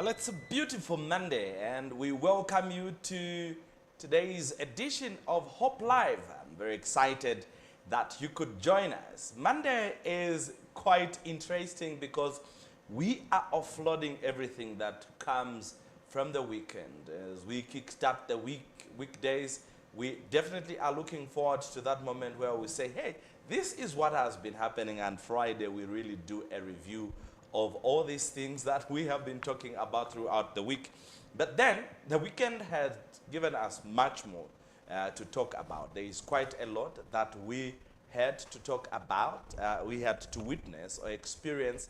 Well, it's a beautiful Monday, and we welcome you to today's edition of Hope Live. I'm very excited that you could join us. Monday is quite interesting because we are offloading everything that comes from the weekend. As we kickstart the weekdays, we definitely are looking forward to that moment where we say, hey, this is what has been happening, and Friday we really do a review of all these things that we have been talking about throughout the week. But then the weekend has given us much more to talk about. There is quite a lot that we had to talk about, we had to witness or experience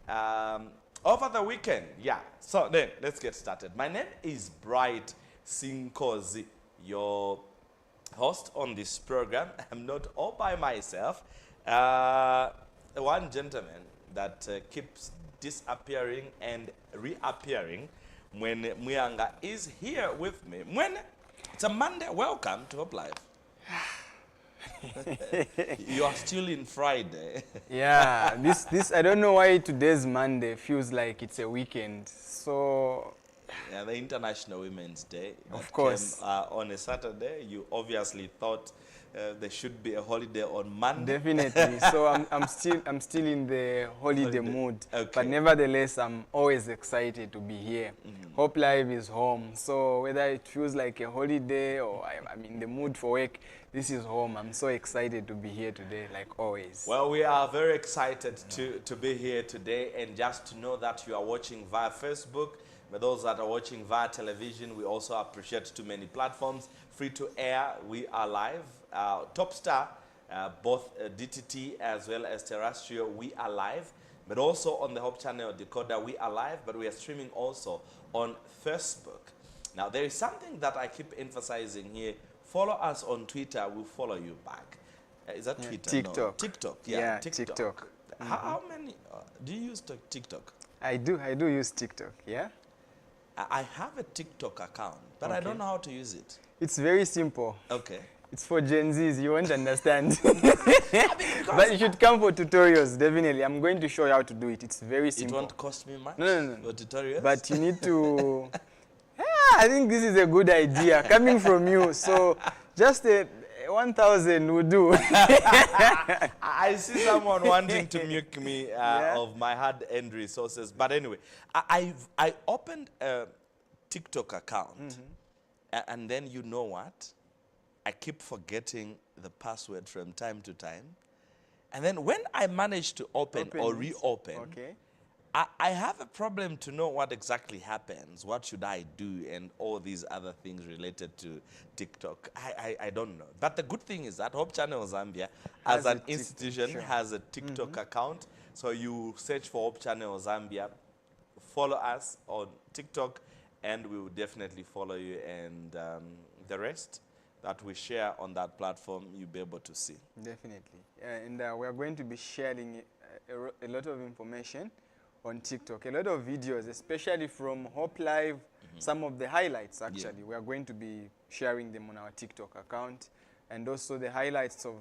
over the weekend. Yeah, so then let's get started. My name is Bright Sinkozi, your host on this program. I'm not all by myself. One gentleman that keeps disappearing and reappearing. When Muyanga is here with me. When it's a Monday, welcome to Hope Live. You are still in Friday. Yeah, this I don't know why today's Monday feels like it's a weekend. So yeah, the International Women's Day. Of course. Came, on a Saturday, you obviously thought there should be a holiday on Monday. definitely. So I'm still in the holiday mood. Okay. But nevertheless, I'm always excited to be here. Hope Live is home. So whether it feels like a holiday or I'm in the mood for work, this is home. I'm so excited to be here today, like always. Well, we are very excited to be here today, and just to know that you are watching via Facebook. For those that are watching via television, we also appreciate too many platforms. Free to air, we are live. Top Star, both DTT as well as terrestrial, we are live. But also on the Hope Channel Decoder, we are live, but we are streaming also on Facebook. Now, there is something that I keep emphasizing here. Follow us on Twitter, we'll follow you back. Is that Twitter? TikTok. No. TikTok, yeah. TikTok. How many, do you use TikTok? I do use TikTok, yeah? I have a TikTok account, but I don't know how to use it. It's very simple. Okay. It's for Gen Zs, you won't understand. But you should come for tutorials, definitely. I'm going to show you how to do it. It's very simple. It won't cost me much? No. For tutorials? But you need to... I think this is a good idea coming from you. So just 1,000 would do. I see someone wanting to milk me of my hard-earned resources. But anyway, I opened a TikTok account, and then you know what? I keep forgetting the password from time to time. And then when I manage to open or reopen, I have a problem to know what exactly happens. What should I do? And all these other things related to TikTok. I don't know. But the good thing is that Hope Channel Zambia, as an institution, has a TikTok account. So you search for Hope Channel Zambia, follow us on TikTok, and we will definitely follow you. And the rest that we share on that platform, you'll be able to see. Definitely. And we are going to be sharing a lot of information on TikTok, a lot of videos, especially from Hope Live, some of the highlights actually. Yeah. We are going to be sharing them on our TikTok account, and also the highlights of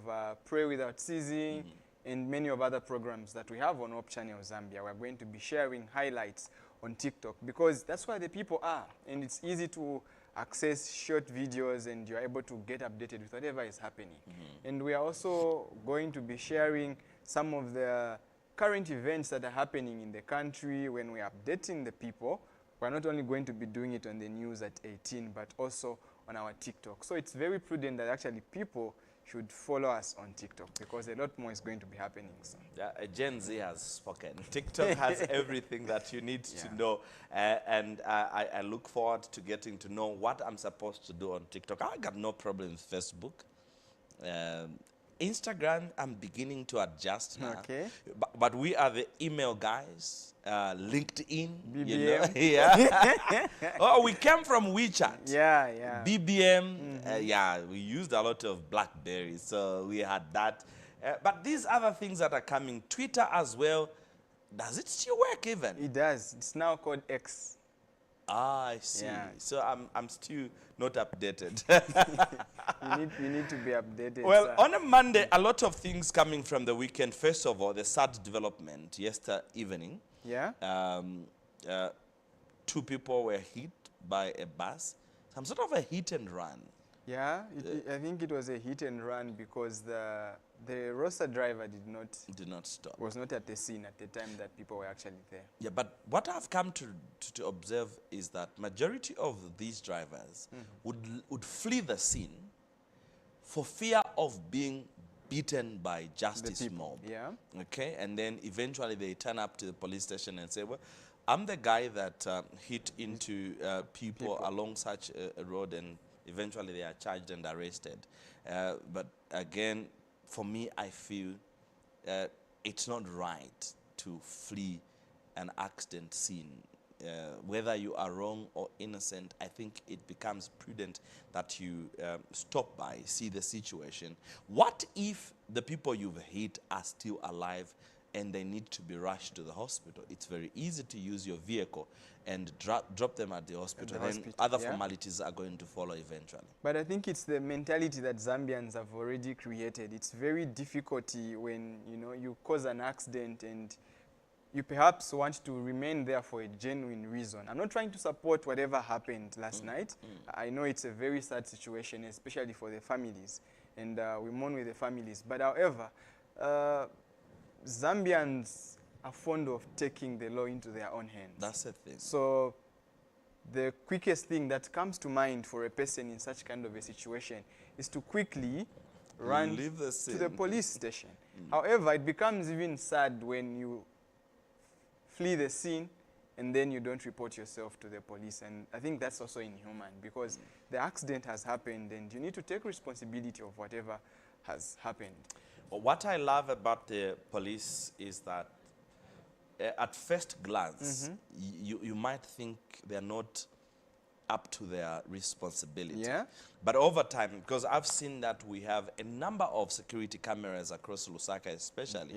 Pray Without Ceasing and many of other programs that we have on Hope Channel Zambia. We are going to be sharing highlights on TikTok because that's where the people are, and it's easy to access short videos and you're able to get updated with whatever is happening. And we are also going to be sharing some of the current events that are happening in the country. When we are updating the people, we're not only going to be doing it on the news at 18, but also on our TikTok. So it's very prudent that actually people should follow us on TikTok because a lot more is going to be happening soon. Yeah, Gen Z has spoken. TikTok has everything that you need to know. And I look forward to getting to know what I'm supposed to do on TikTok. I got no problem with Facebook. Instagram, I'm beginning to adjust now. Okay. But we are the email guys. LinkedIn. BBM. You know? Yeah. Oh, we came from WeChat. Yeah. BBM. Yeah, we used a lot of BlackBerry, so we had that. But these other things that are coming, Twitter as well, does it still work even? It does. It's now called X. Ah, I see. Yeah. So I'm still not updated. you need to be updated. Well, on a Monday, a lot of things coming from the weekend. First of all, the sad development yesterday evening. Yeah. two people were hit by a bus. Some sort of a hit and run. Yeah, I think it was a hit and run because the roster driver Did not stop. was not at the scene at the time that people were actually there. Yeah, but what I've come to observe is that majority of these drivers would flee the scene for fear of being beaten by justice mob. Yeah. Okay, and then eventually they turn up to the police station and say, well, I'm the guy that hit into people along such a road, and eventually they are charged and arrested. But again, for me, I feel it's not right to flee an accident scene. Whether you are wrong or innocent, I think it becomes prudent that you stop by, see the situation. What if the people you've hit are still alive and they need to be rushed to the hospital? It's very easy to use your vehicle and drop them at the hospital. Then other formalities are going to follow eventually. But I think it's the mentality that Zambians have already created. It's very difficult when you cause an accident and you perhaps want to remain there for a genuine reason. I'm not trying to support whatever happened last night. I know it's a very sad situation, especially for the families, and we mourn with the families. But however, Zambians are fond of taking the law into their own hands. That's the thing. So the quickest thing that comes to mind for a person in such kind of a situation is to quickly run to the police station. However, it becomes even sad when you flee the scene and then you don't report yourself to the police. And I think that's also inhuman because the accident has happened and you need to take responsibility of whatever has happened. Well, what I love about the police is that at first glance, you might think they're not up to their responsibility. Yeah. But over time, because I've seen that we have a number of security cameras across Lusaka especially,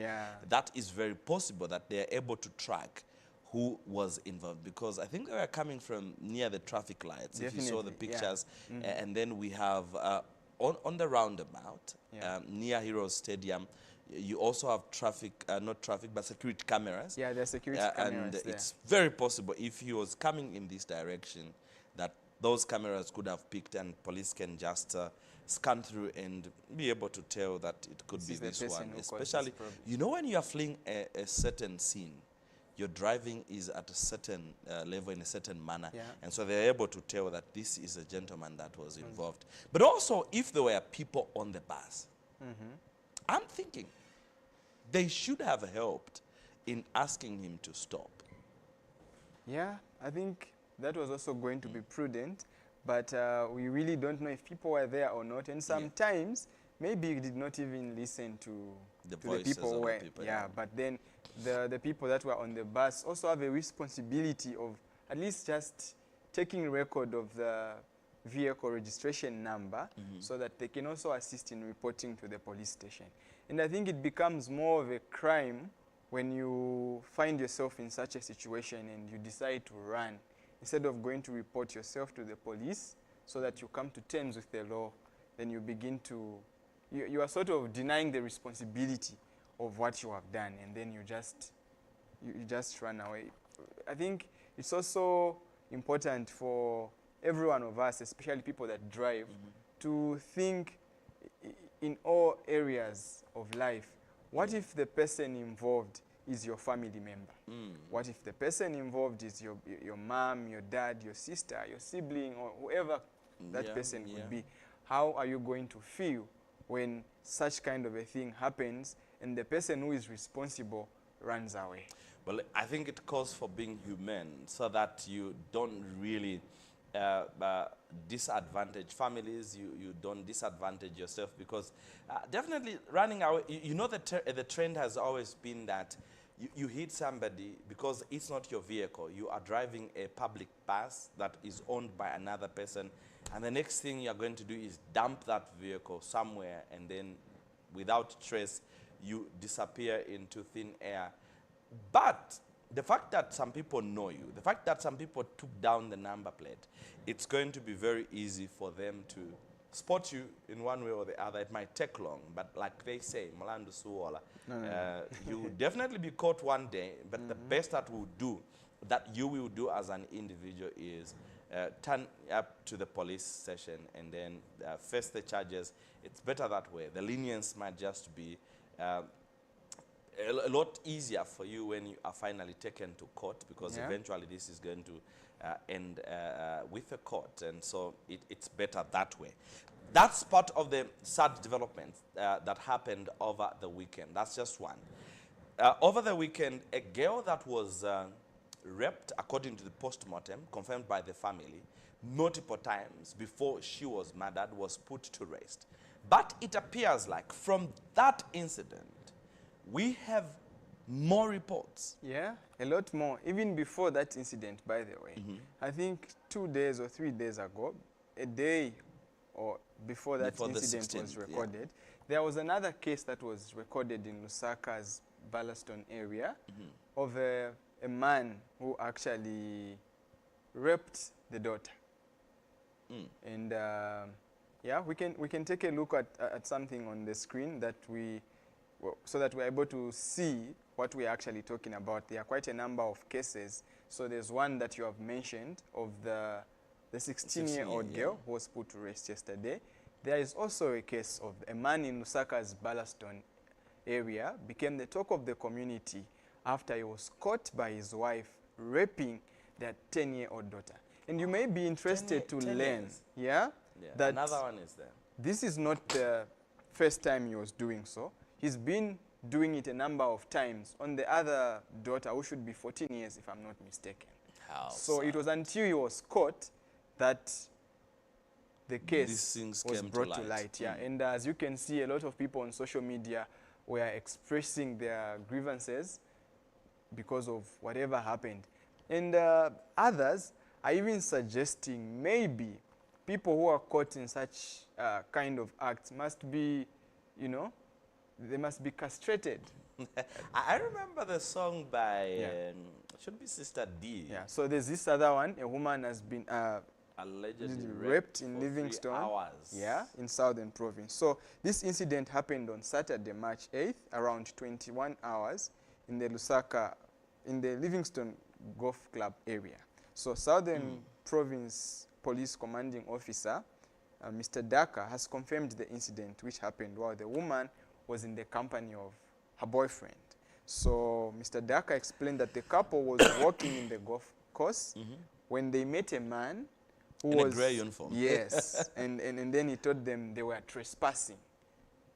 that is very possible that they're able to track who was involved, because I think they were coming from near the traffic lights. Definitely, if you saw the pictures. And then we have on the roundabout near Heroes Stadium, you also have traffic, not traffic, but security cameras. Yeah, there's security cameras and there. it's very possible if he was coming in this direction that those cameras could have picked and police can just scan through and be able to tell that it could be this one. Especially, you know, when you are fleeing a certain scene, your driving is at a certain level in a certain manner. And so they're able to tell that this is a gentleman that was involved. But also, if there were people on the bus, I'm thinking they should have helped in asking him to stop. Yeah, I think that was also going to be prudent, but we really don't know if people were there or not. And sometimes, maybe you did not even listen to the people who were. But then the people that were on the bus also have a responsibility of at least just taking record of the vehicle registration number so that they can also assist in reporting to the police station. And I think it becomes more of a crime when you find yourself in such a situation and you decide to run instead of going to report yourself to the police so that you come to terms with the law. Then you begin to, you are sort of denying the responsibility of what you have done, and then you just run away. I think it's also important for every one of us, especially people that drive, to think in all areas of life. What if the person involved is your family member? What if the person involved is your mom, your dad, your sister, your sibling, or whoever that person would be? How are you going to feel when such kind of a thing happens and the person who is responsible runs away? Well, I think it calls for being humane so that you don't really disadvantage families, you don't disadvantage yourself, because definitely running away, you know, the trend has always been that you hit somebody because it's not your vehicle. You are driving a public bus that is owned by another person, and the next thing you're going to do is dump that vehicle somewhere, and then without trace, you disappear into thin air. But the fact that some people know you, the fact that some people took down the number plate, it's going to be very easy for them to spot you in one way or the other. It might take long, but like they say, Malandu Suola, you will definitely be caught one day, but the best that we'll do that you will do as an individual is turn up to the police station and then face the charges. It's better that way. The lenience might just be a lot easier for you when you are finally taken to court, because eventually this is going to end with a court, and so it's better that way. That's part of the sad development that happened over the weekend. That's just one. Over the weekend, a girl that was raped, according to the postmortem, confirmed by the family, multiple times before she was murdered, was put to rest. But it appears like from that incident, we have more reports. Yeah, a lot more. Even before that incident, by the way. I think 2 days or 3 days ago, a day or before that incident was recorded, there was another case that was recorded in Lusaka's Ballaston area of a man who actually raped the daughter. And yeah, we can take a look at something on the screen that so that we're able to see what we're actually talking about. There are quite a number of cases. So there's one that you have mentioned of the 16-year-old girl who was put to rest yesterday. There is also a case of a man in Lusaka's Ballaston area became the talk of the community after he was caught by his wife raping their 10-year-old daughter. And you may be interested to learn, that another one is there. This is not the first time he was doing so. He's been doing it a number of times on the other daughter, who should be 14 years, if I'm not mistaken. So it was until he was caught that the case was brought to light. And as you can see, a lot of people on social media were expressing their grievances because of whatever happened. And others are even suggesting maybe people who are caught in such kind of acts must be, they must be castrated. I remember the song by, should be Sister D. So there's this other one. A woman has been allegedly raped in Livingstone, in Southern Province. So this incident happened on Saturday, March 8th, around 21 hours in the Lusaka, in the Livingstone Golf Club area. So Southern Province Police Commanding Officer, Mr. Daka, has confirmed the incident which happened while the woman was in the company of her boyfriend. So Mr. Daka explained that the couple was walking in the golf course when they met a man who was in a gray uniform. Yes, and then he told them they were trespassing,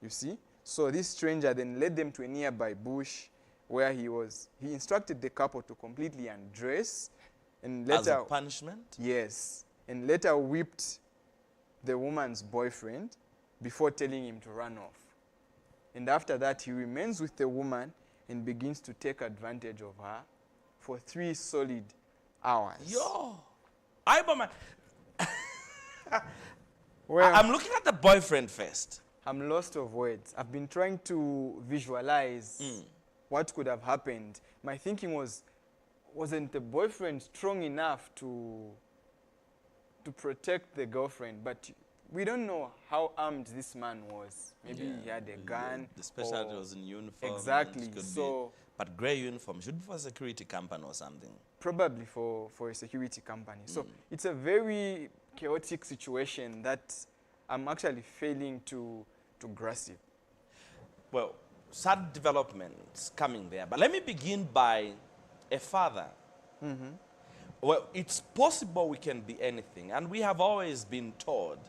you see. So this stranger then led them to a nearby bush where he instructed the couple to completely undress and later... As a punishment? Yes, and later whipped the woman's boyfriend before telling him to run off. And after that, he remains with the woman and begins to take advantage of her for 3 solid hours. Yo! Well, I'm looking at the boyfriend first. I'm lost of words. I've been trying to visualize what could have happened. My thinking wasn't the boyfriend strong enough to protect the girlfriend? But we don't know how armed this man was. Maybe he had a gun. Especially it was in uniform. Exactly. So, but gray uniform should be for a security company or something. Probably for a security company. So it's a very chaotic situation that I'm actually failing to grasp. Well, sad developments coming there. But let me begin by a father. Well, it's possible we can be anything. And we have always been told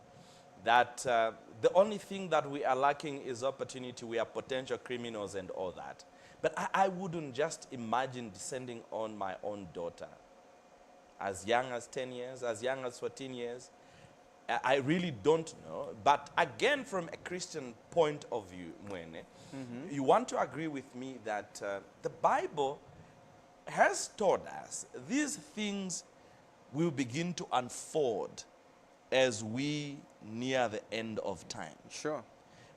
that the only thing that we are lacking is opportunity. We are potential criminals and all that. But I wouldn't just imagine descending on my own daughter. As young as 10 years, as young as 14 years. I really don't know. But again, from a Christian point of view, Mwene, you want to agree with me that the Bible has told us these things will begin to unfold as we near the end of time. Sure.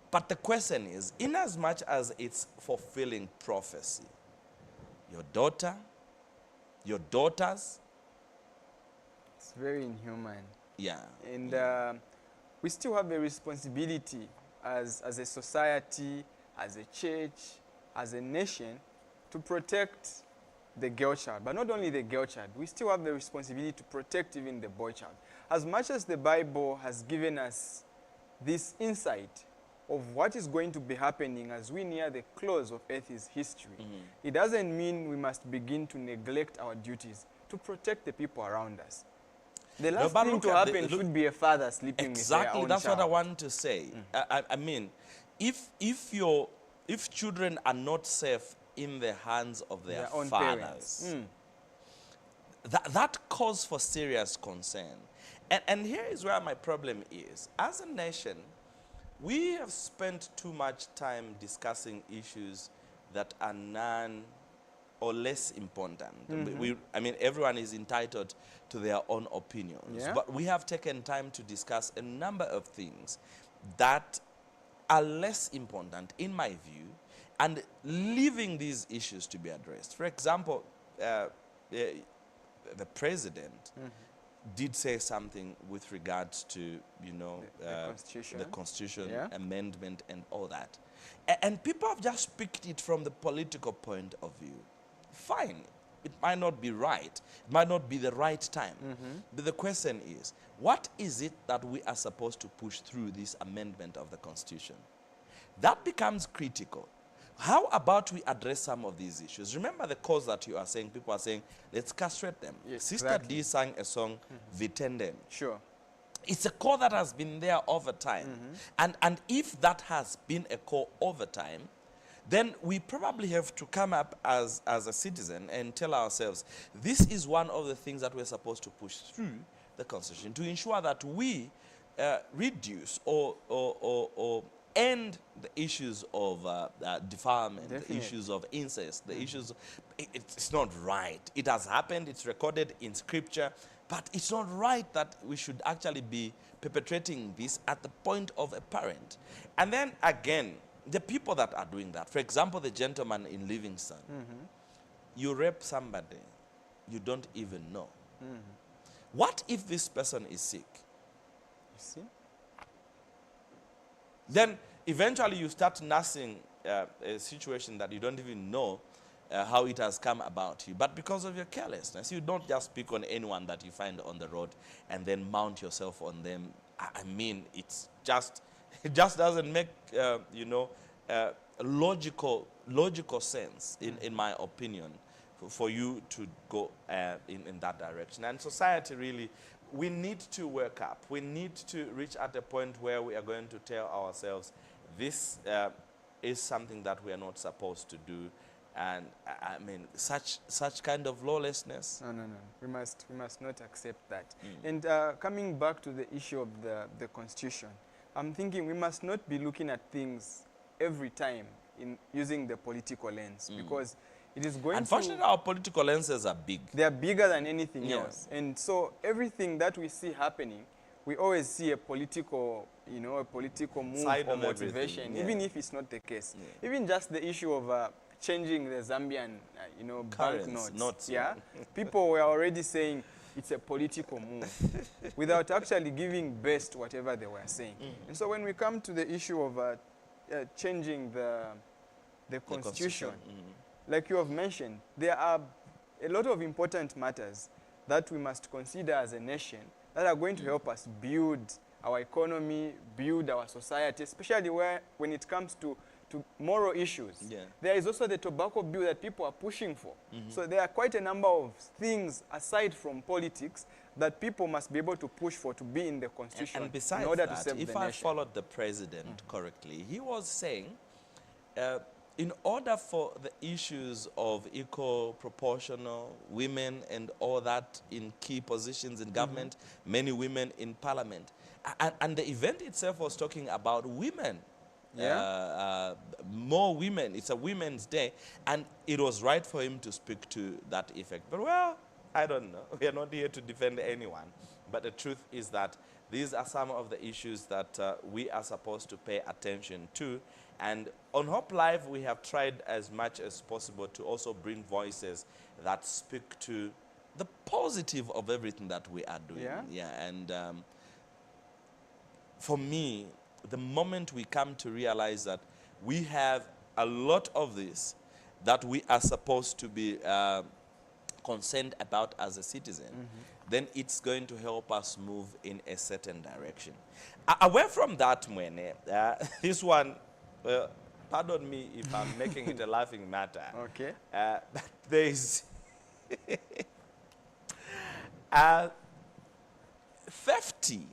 But the question is, in as much as it's fulfilling prophecy, your daughter, your daughters. It's very inhuman. Yeah. And we still have a responsibility as a society, as a church, as a nation, to protect the girl child. But not only the girl child, we still have the responsibility to protect even the boy child. As much as the Bible has given us this insight of what is going to be happening as we near the close of Earth's history, it doesn't mean we must begin to neglect our duties to protect the people around us. The last thing to happen should be a father sleeping with their own Exactly, that's child. what I want to say. I mean, if children are not safe in the hands of their own fathers, parents. that calls for serious concern. And here is where my problem is. As a nation, we have spent too much time discussing issues that are none or less important. I mean, everyone is entitled to their own opinions. Yeah. But we have taken time to discuss a number of things that are less important, in my view, and leaving these issues to be addressed. For example, the president did say something with regards to, you know, the Constitution amendment and all that. And people have just picked it from the political point of view. Fine, it might not be right. It might not be the right time. But the question is, what is it that we are supposed to push through this amendment of the Constitution? That becomes critical. How about we address some of these issues? Remember the cause that you are saying, people are saying, let's castrate them. Yes, Sister exactly. D sang a song, Vitendem. Sure. It's a core that has been there over time. And if that has been a core over time, then we probably have to come up as a citizen and tell ourselves, this is one of the things that we're supposed to push through the Constitution to ensure that we reduce or end the issues of defilement, Definitely. the issues of incest, the issues. It's not right. It has happened. It's recorded in Scripture. But it's not right that we should actually be perpetrating this at the point of a parent. And then again, the people that are doing that, for example, the gentleman in Livingston, you rape somebody you don't even know. What if this person is sick? You see? Then eventually you start nursing a situation that you don't even know how it has come about you. But because of your carelessness, you don't just pick on anyone that you find on the road and then mount yourself on them. I mean, it just doesn't make, logical sense, in my opinion, for you to go in that direction. And society really, we need to work up. We need to reach at a point where we are going to tell ourselves, this is something that we are not supposed to do. And I mean, such kind of lawlessness. No. We must not accept that. And coming back to the issue of the Constitution, I'm thinking we must not be looking at things every time in using the political lens, because it is going Unfortunately, our political lenses are big. They are bigger than anything else. And so everything that we see happening, we always see a political, a political move Side or of motivation, even if it's not the case. Even just the issue of changing the Zambian, banknotes. Yeah, people were already saying it's a political move without actually giving best whatever they were saying. And so when we come to the issue of changing the Constitution, like you have mentioned, there are a lot of important matters that we must consider as a nation that are going to help us build our economy, build our society, especially when it comes to moral issues. There is also the tobacco bill that people are pushing for. So there are quite a number of things aside from politics that people must be able to push for to be in the Constitution, and besides in order that, to save the if nation. I followed the president correctly, he was saying in order for the issues of equal, proportional, women and all that in key positions in government, many women in parliament, and the event itself was talking about women. More women. It's a Women's Day, and it was right for him to speak to that effect. But well, I don't know. We are not here to defend anyone. But the truth is that these are some of the issues that we are supposed to pay attention to. And on Hope Live, we have tried as much as possible to also bring voices that speak to the positive of everything that we are doing. And for me, the moment we come to realize that we have a lot of this that we are supposed to be concerned about as a citizen, then it's going to help us move in a certain direction. Away from that, Mwene, this one, pardon me if I'm making it a laughing matter. Okay. But there's uh, thefty.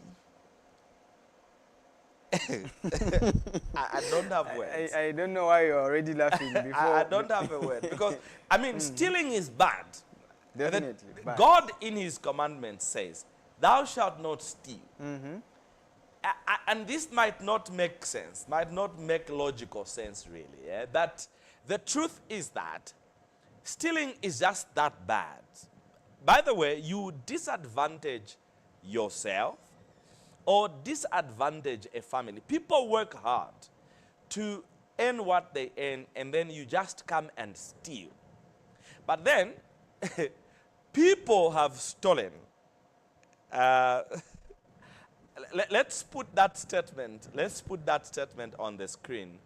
I don't have words. I don't know why you're already laughing before. I don't have a word because, I mean, stealing is bad. Definitely. And bad. God in his commandments says, thou shalt not steal. And this might not make sense, might not make logical sense really. Yeah? But the truth is that stealing is just that bad. By the way, you disadvantage yourself or disadvantage a family. People work hard to earn what they earn, and then you just come and steal. But then, people have stolen. Let's put that statement on the screen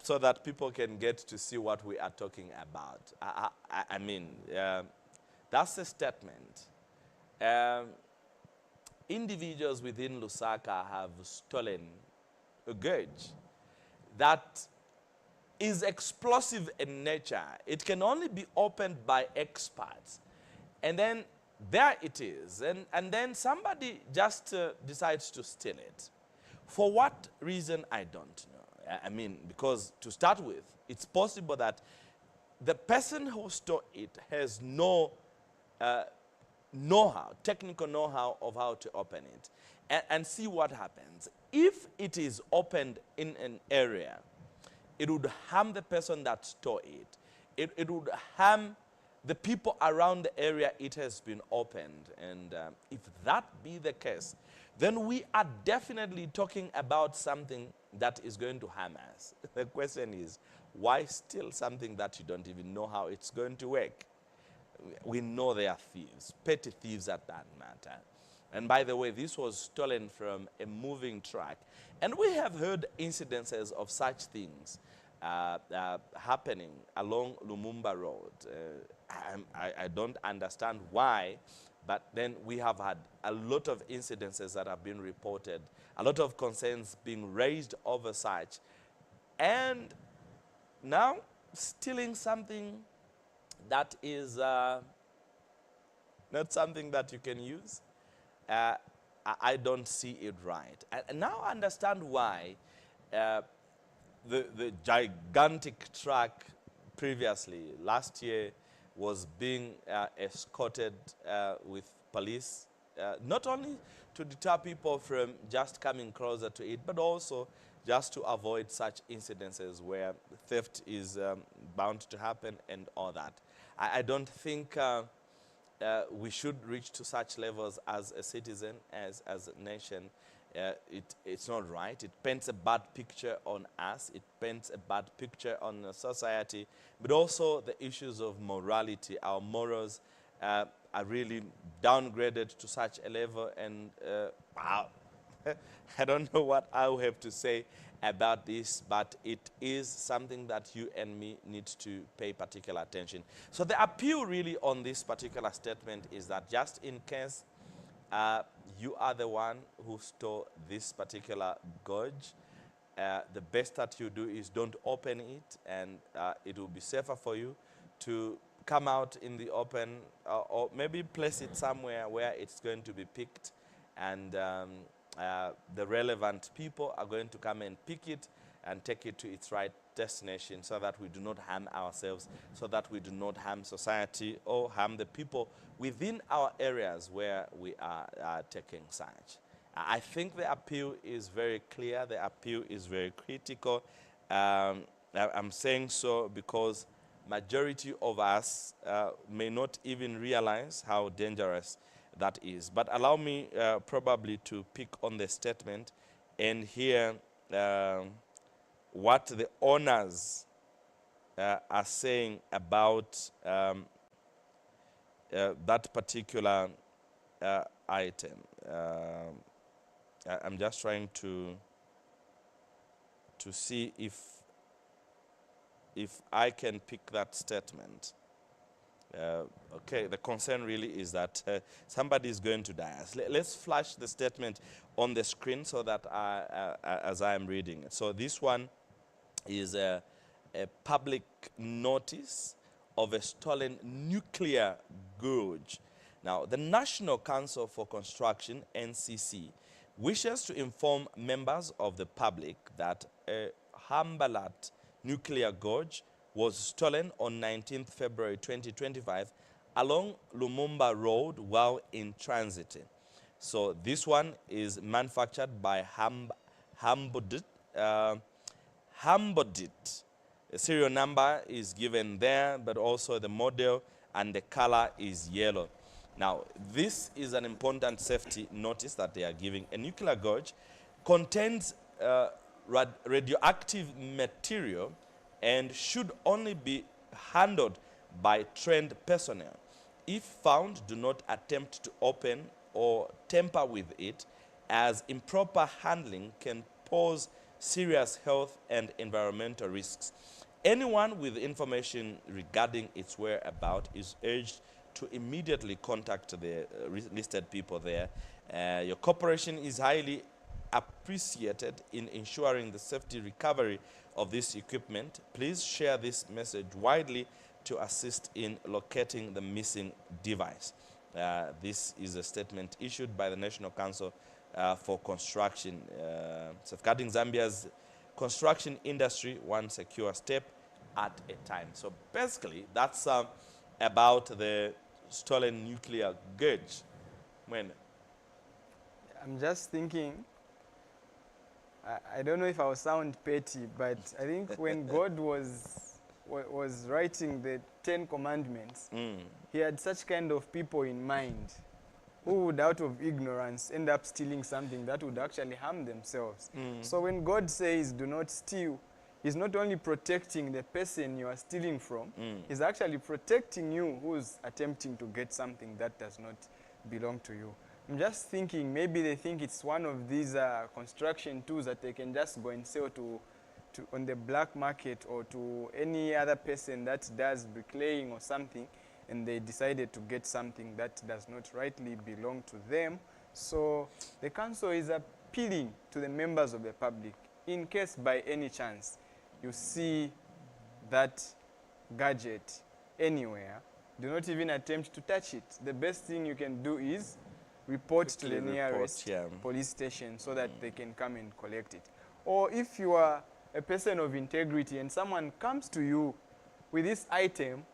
so that people can get to see what we are talking about. I mean, that's a statement. Individuals within Lusaka have stolen a gauge that is explosive in nature. It can only be opened by experts. And then there it is. And then somebody just decides to steal it. For what reason, I don't know. I mean, because to start with, it's possible that the person who stole it has no know-how, technical know-how of how to open it, and see what happens. If it is opened in an area, it would harm the person that stole it. It would harm the people around the area it has been opened. And if that be the case, then we are definitely talking about something that is going to harm us. The question is, why steal something that you don't even know how it's going to work? We know they are thieves, petty thieves at that matter. And by the way, this was stolen from a moving truck. And we have heard incidences of such things happening along Lumumba Road. I don't understand why, but then we have had a lot of incidences that have been reported, a lot of concerns being raised over such. And now stealing something that is not something that you can use, I don't see it right. And now I understand why the gigantic truck previously, last year, was being escorted with police, not only to deter people from just coming closer to it, but also just to avoid such incidences where theft is bound to happen and all that. I don't think we should reach to such levels as a citizen, as a nation. It's not right. It paints a bad picture on us. It paints a bad picture on society, but also the issues of morality. Our morals are really downgraded to such a level, and wow. I don't know what I will have to say about this, but it is something that you and me need to pay particular attention. So the appeal really on this particular statement is that just in case you are the one who stole this particular gauge, the best that you do is don't open it, and it will be safer for you to come out in the open, or maybe place it somewhere where it's going to be picked, and the relevant people are going to come and pick it and take it to its right destination, so that we do not harm ourselves, so that we do not harm society or harm the people within our areas where we are taking such. I think the appeal is very clear. The appeal is very critical. I'm saying so because majority of us may not even realize how dangerous that is. But allow me probably to pick on the statement and hear what the owners are saying about that particular item. I'm just trying to see if I can pick that statement. Okay, the concern really is that somebody is going to die. Let's flash the statement on the screen so that as I am reading it. So this one is a public notice of a stolen nuclear gauge. Now, the National Council for Construction, NCC, wishes to inform members of the public that a Hambalat nuclear gauge was stolen on 19th February 2025 along Lumumba Road while in transit. So this one is manufactured by Hambodit. Hambodit. The serial number is given there, but also the model and the color is yellow. Now, this is an important safety notice that they are giving. A nuclear gauge contains radioactive material and should only be handled by trained personnel. If found, do not attempt to open or tamper with it, as improper handling can pose serious health and environmental risks. Anyone with information regarding its whereabouts is urged to immediately contact the listed people there. Your cooperation is highly appreciated in ensuring the safety recovery of this equipment. Please share this message widely to assist in locating the missing device. This is a statement issued by the National Council for Construction, safeguarding Zambia's construction industry one secure step at a time. So basically, that's about the stolen nuclear gauge. When I'm just thinking, I don't know if I'll sound petty, but I think when God was writing the 10 Commandments, he had such kind of people in mind who would, out of ignorance, end up stealing something that would actually harm themselves. So when God says, do not steal, he's not only protecting the person you are stealing from, he's actually protecting you who's attempting to get something that does not belong to you. I'm just thinking maybe they think it's one of these construction tools that they can just go and sell to on the black market or to any other person that does bricklaying or something, and they decided to get something that does not rightly belong to them. So the council is appealing to the members of the public, in case by any chance you see that gadget anywhere, do not even attempt to touch it. The best thing you can do is report to the nearest police station so that they can come and collect it. Or if you are a person of integrity and someone comes to you with this item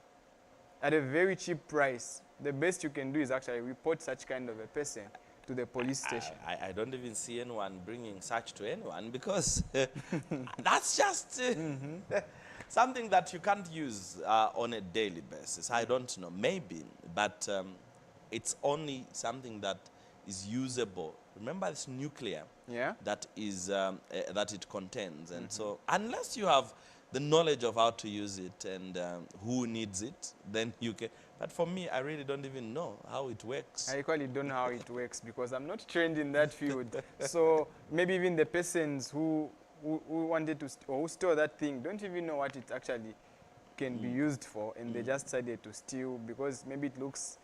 at a very cheap price, the best you can do is actually report such kind of a person to the police station. I don't even see anyone bringing such to anyone, because that's just something that you can't use on a daily basis. I don't know, maybe, but it's only something that is usable. Remember, it's nuclear. Yeah. That is that it contains, and so unless you have the knowledge of how to use it and who needs it, then you can. But for me, I really don't even know how it works. I equally don't know how it works because I'm not trained in that field. So maybe even the persons who wanted to or who stole that thing don't even know what it actually can be used for, and they just decided to steal because maybe it looks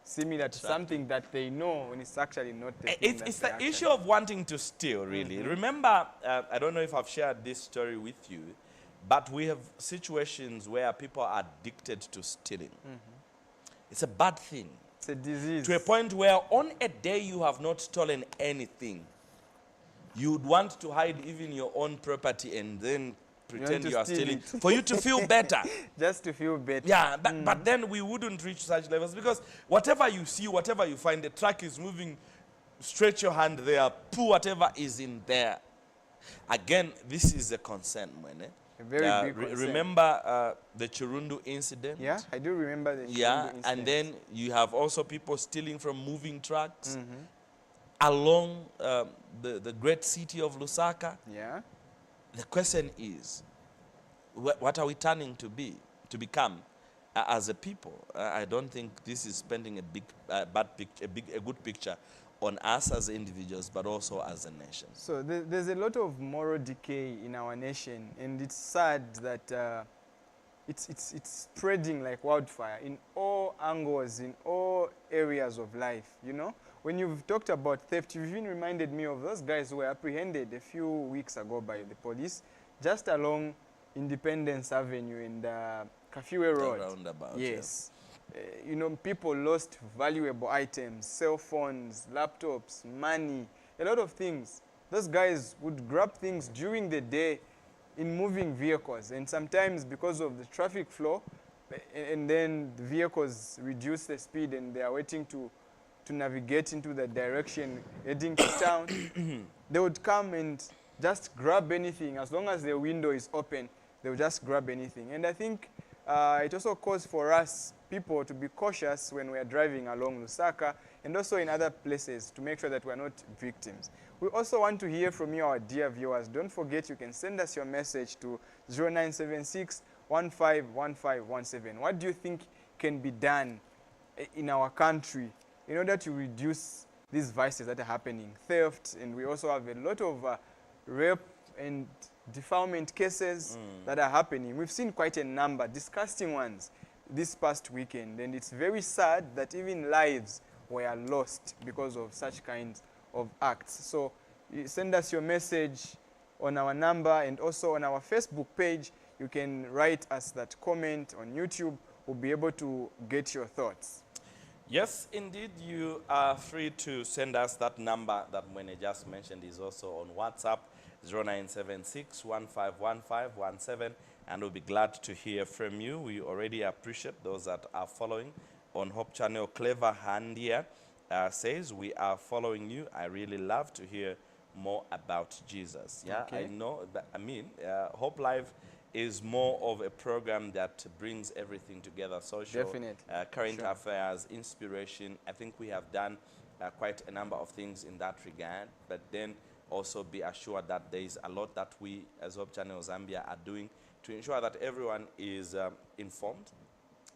similar to something that they know when it's actually not the thing. It's the issue of wanting to steal, really. Remember, I don't know if I've shared this story with you, but we have situations where people are addicted to stealing. It's a bad thing. It's a disease. To a point where on a day you have not stolen anything, you would want to hide even your own property and then pretend you are stealing for you to feel better. Just to feel better. Yeah, but then we wouldn't reach such levels, because whatever you see, whatever you find, the truck is moving, stretch your hand there, pull whatever is in there. Again, this is a concern, Mwene. A very big concern. Remember the Chirundu incident? Yeah, I do remember the Chirundu incident. And then you have also people stealing from moving trucks along the great city of Lusaka. Yeah. The question is, what are we turning to become as a people? I don't think this is painting a good picture on us as individuals, but also as a nation. So there's a lot of moral decay in our nation, and it's sad that it's spreading like wildfire in all angles, in all areas of life, you know. When you've talked about theft, you've even reminded me of those guys who were apprehended a few weeks ago by the police just along Independence Avenue in the Kafue Road. Roundabout, yes. You know, people lost valuable items, cell phones, laptops, money, a lot of things. Those guys would grab things during the day in moving vehicles, and sometimes because of the traffic flow, and then the vehicles reduce the speed and they are waiting to navigate into the direction heading to town, they would come and just grab anything. As long as the window is open, they would just grab anything. And I think it also calls for us people to be cautious when we are driving along Lusaka and also in other places to make sure that we are not victims. We also want to hear from you, our dear viewers. Don't forget, you can send us your message to 0976 151517. What do you think can be done in our country in order to reduce these vices that are happening? Theft, and we also have a lot of rape and defilement cases that are happening. We've seen quite a number, disgusting ones, this past weekend, and it's very sad that even lives were lost because of such kinds of acts. So you send us your message on our number, and also on our Facebook page. You can write us that comment. On YouTube, we'll be able to get your thoughts. Yes, indeed, you are free to send us that number that Mwene just mentioned. Is also on WhatsApp, 0976 151517, and we'll be glad to hear from you. We already appreciate those that are following on Hope Channel. Clever Handia says, we are following you. I really love to hear more about Jesus. Yeah, Okay. I know that. I mean, Hope Live is more of a program that brings everything together: social, Definitely. current Sure. affairs, inspiration. I think we have done quite a number of things in that regard, but then also be assured that there is a lot that we as Hope Channel Zambia are doing to ensure that everyone is informed,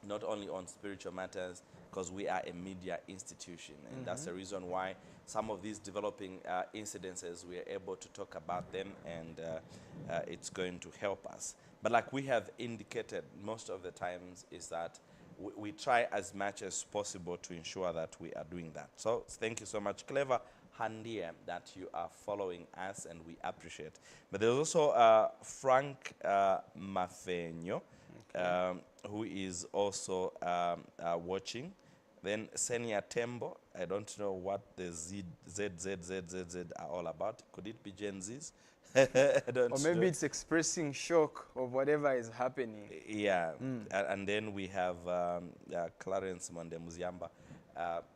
not only on spiritual matters, because we are a media institution, and that's the reason why some of these developing incidences, we are able to talk about them, and it's going to help us. But like we have indicated most of the times, is that we try as much as possible to ensure that we are doing that. So thank you so much, Clever Handia, that you are following us, and we appreciate. But there's also Frank Mafenyo, who is also watching. Then Senia Tembo, I don't know what the Z are all about. Could it be Gen Zs? I don't Or maybe know. it's expressing shock of whatever is happening. Yeah, and then we have Clarence Monde Muziamba,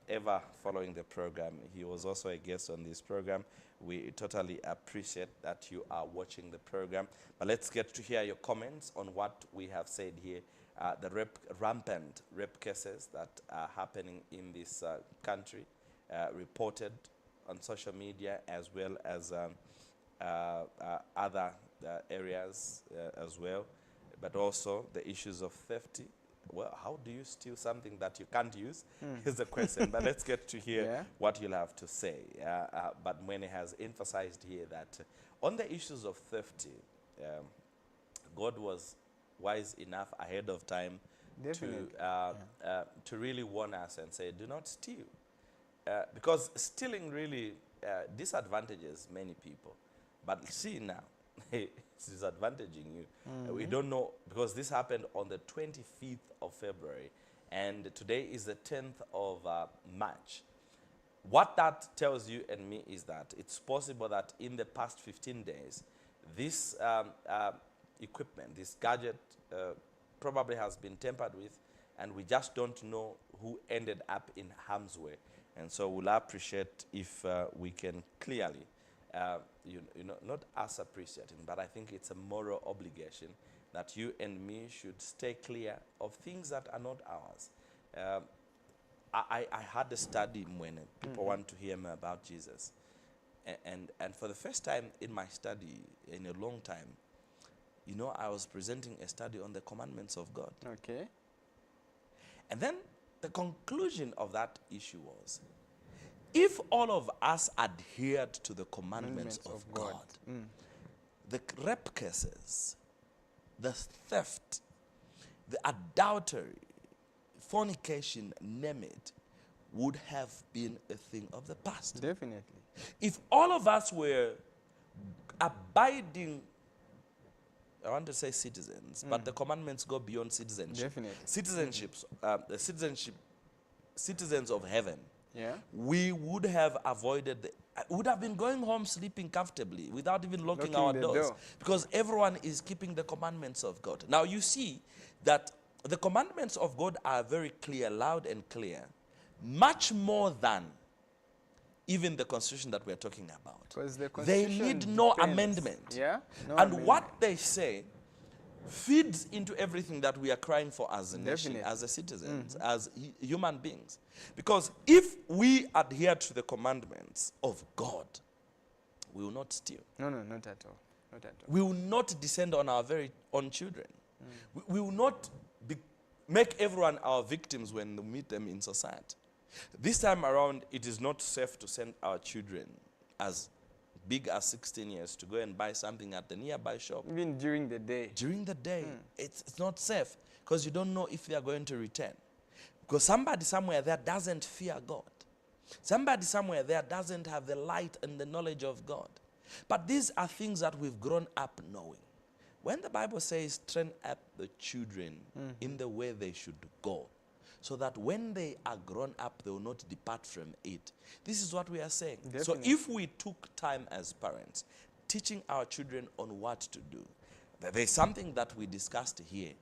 ever following the program. He was also a guest on this program. We totally appreciate that you are watching the program. But let's get to hear your comments on what we have said here. The rampant rape cases that are happening in this country, reported on social media, as well as other areas as well, but also the issues of theft. Well, how do you steal something that you can't use is the question. But let's get to hear what you'll have to say. But Mwene has emphasized here that on the issues of theft, God was wise enough ahead of time to really warn us and say, do not steal. Because stealing really disadvantages many people. But see now, it's disadvantaging you. We don't know, because this happened on the 25th of February, and today is the 10th of March. What that tells you and me is that it's possible that in the past 15 days, this equipment, this gadget, probably has been tampered with, and we just don't know who ended up in harm's way. And so we'll appreciate if we can clearly, you know, not us appreciating, but I think it's a moral obligation that you and me should stay clear of things that are not ours. I had a study when people want to hear more about Jesus. And for the first time in my study in a long time, you know, I was presenting a study on the commandments of God. Okay. And then the conclusion of that issue was, if all of us adhered to the commandments of God, the rape cases, the theft, the adultery, fornication, name it, would have been a thing of the past. Definitely. If all of us were abiding, I want to say citizens, but the commandments go beyond citizenship. Definitely. Citizenships, citizens of heaven. Yeah. We would have avoided, would have been going home sleeping comfortably without even locking our the doors. door. Because everyone is keeping the commandments of God. Now you see that the commandments of God are very clear, loud and clear, much more than even the constitution that we're talking about. Because the They Constitution need no depends. amendment. Yeah? No And amendment. what they say feeds into everything that we are crying for as a nation, Definitely. as a citizens, as human beings. Because if we adhere to the commandments of God, we will not steal. No, not at all. Not at all. We will not descend on our very own children. We will not make everyone our victims when we meet them in society. This time around, it is not safe to send our children as big as 16 years to go and buy something at the nearby shop. Even during the day. During the day, it's not safe because you don't know if they are going to return. Because somebody somewhere there doesn't fear God. Somebody somewhere there doesn't have the light and the knowledge of God. But these are things that we've grown up knowing. When the Bible says, train up the children in the way they should go, so that when they are grown up, they will not depart from it. This is what we are saying. Definitely. So if we took time as parents, teaching our children on what to do, there's something that we discussed here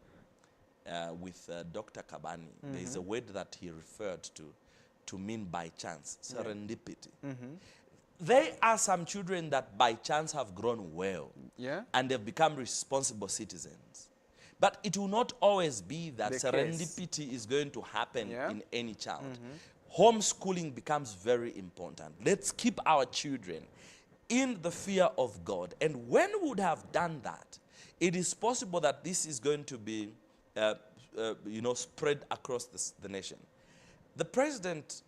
with Dr. Kabani. There's a word that he referred to mean by chance, serendipity. There are some children that by chance have grown well Yeah. and they've become responsible citizens. But it will not always be that The case. serendipity is going to happen Yeah. in any child. Homeschooling becomes very important. Let's keep our children in the fear of God. And when we would have done that, it is possible that this is going to be spread across the nation. The president,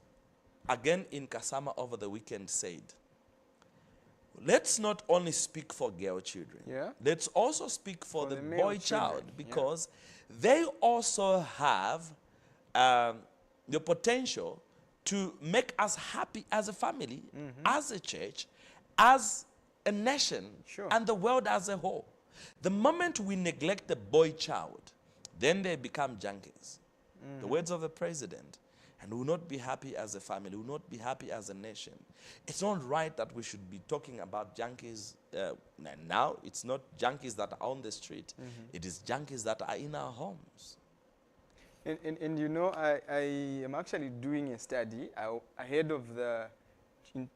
again in Kasama over the weekend, said, let's not only speak for girl children. Yeah. Let's also speak for the male boy child, children, because they also have the potential to make us happy as a family, as a church, as a nation, Sure. and the world as a whole. The moment we neglect the boy child, then they become junkies. The words of the president. And we will not be happy as a family. We will not be happy as a nation. It's not right that we should be talking about junkies now. It's not junkies that are on the street. It is junkies that are in our homes. And you know, I am actually doing a study ahead of the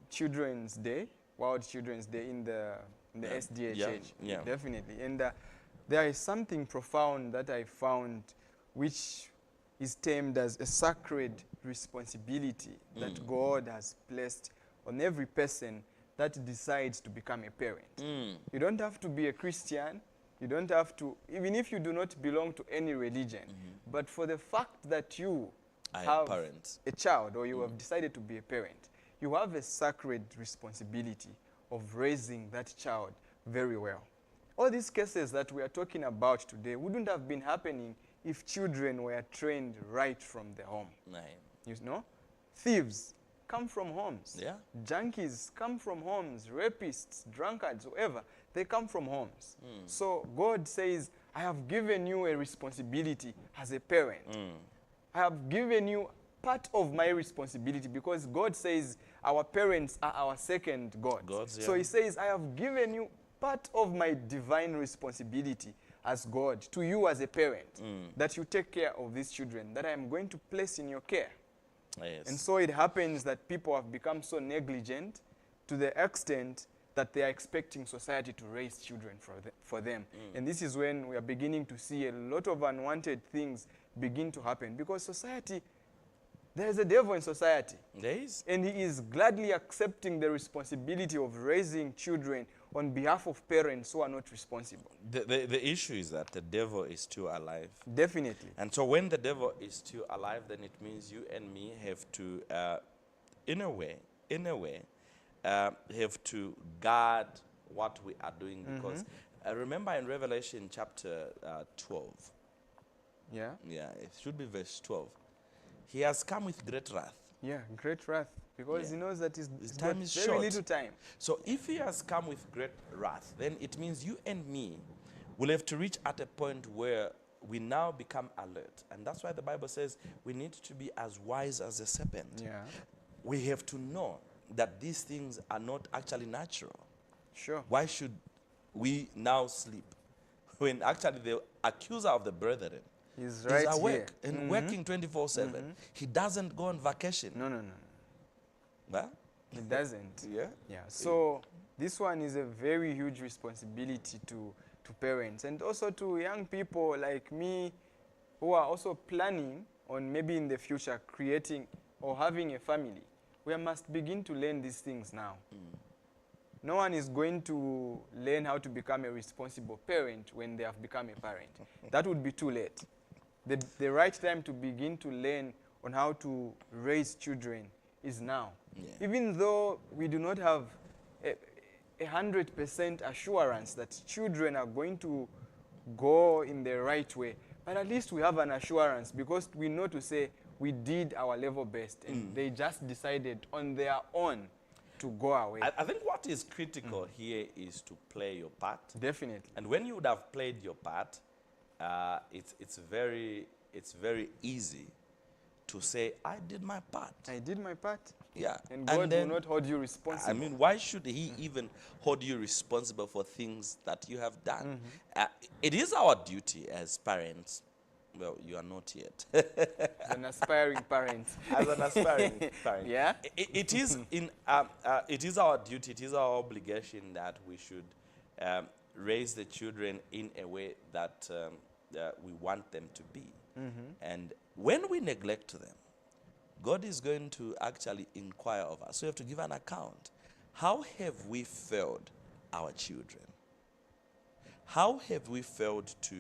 Children's Day, World Children's Day in the SDA church. Yeah. Definitely. And there is something profound that I found, which is termed as a sacred responsibility that God has placed on every person that decides to become a parent. You don't have to be a Christian. You don't have to, even if you do not belong to any religion. But for the fact that you have a child, or you have decided to be a parent, you have a sacred responsibility of raising that child very well. All these cases that we are talking about today wouldn't have been happening if children were trained right from the home. You know, thieves come from homes. Yeah. Junkies come from homes. Rapists, drunkards, whoever, they come from homes. So God says, I have given you a responsibility as a parent. I have given you part of my responsibility, because God says our parents are our second gods. So he says, I have given you part of my divine responsibility as God to you as a parent, that you take care of these children that I am going to place in your care. Yes. And so it happens that people have become so negligent to the extent that they are expecting society to raise children for them. And this is when we are beginning to see a lot of unwanted things begin to happen, because society, there is a devil in society. There is. And he is gladly accepting the responsibility of raising children on behalf of parents who are not responsible. The issue is that the devil is still alive. Definitely. And so when the devil is still alive, then it means you and me have to, in a way, have to guard what we are doing. Because remember in Revelation chapter 12, Yeah. Yeah, it should be verse 12. He has come with great wrath. Yeah, great wrath. Because Yeah. he knows that His he's time got is very short. little time. So if he has come with great wrath, then it means you and me will have to reach at a point where we now become alert. And that's why the Bible says we need to be as wise as a serpent. Yeah. We have to know that these things are not actually natural. Sure. Why should we now sleep? When actually the accuser of the brethren He's is right awake here. and working 24/7. He doesn't go on vacation. No, no, no. Huh? He doesn't. Yeah. Yeah. So this one is a very huge responsibility to parents and also to young people like me who are also planning on maybe in the future creating or having a family. We must begin to learn these things now. No one is going to learn how to become a responsible parent when they have become a parent. That would be too late. The right time to begin to learn on how to raise children is now. Yeah. Even though we do not have 100% assurance that children are going to go in the right way, but at least we have an assurance because we know to say we did our level best and they just decided on their own to go away. I think what is critical here is to play your part. Definitely. And when you would have played your part, it's very easy to say, I did my part. I did my part. Yeah. And God then, will not hold you responsible. I mean, why should he even hold you responsible for things that you have done? It is our duty as parents. Well, you are not yet. As an aspiring parent. As an aspiring parent. Yeah? It is our duty, it is our obligation that we should raise the children in a way that we want them to be. And when we neglect them, God is going to actually inquire of us. So we have to give an account. How have we failed our children? How have we failed to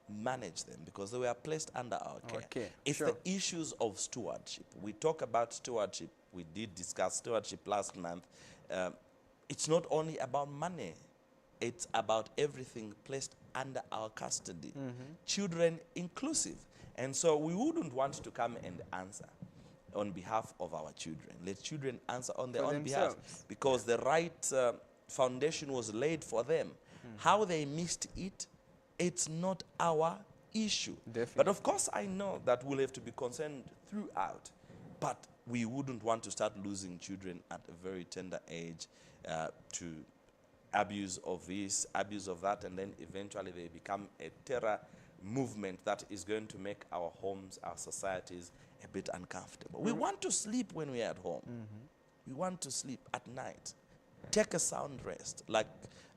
manage them? Because they were placed under our care. Okay, It's sure. the issues of stewardship. We talk about stewardship. We did discuss stewardship last month. It's not only about money. It's about everything placed under our custody. Children inclusive. And so we wouldn't want to come and answer on behalf of our children. Let children answer on their For own behalf. themselves. Because the right foundation was laid for them. How they missed it, it's not our issue. Definitely. But of course, I know that we'll have to be concerned throughout. But we wouldn't want to start losing children at a very tender age to abuse of this, abuse of that, and then eventually they become a terror movement that is going to make our homes, our societies a bit uncomfortable. We want to sleep when we are at home. We want to sleep at night. Take a sound rest. Like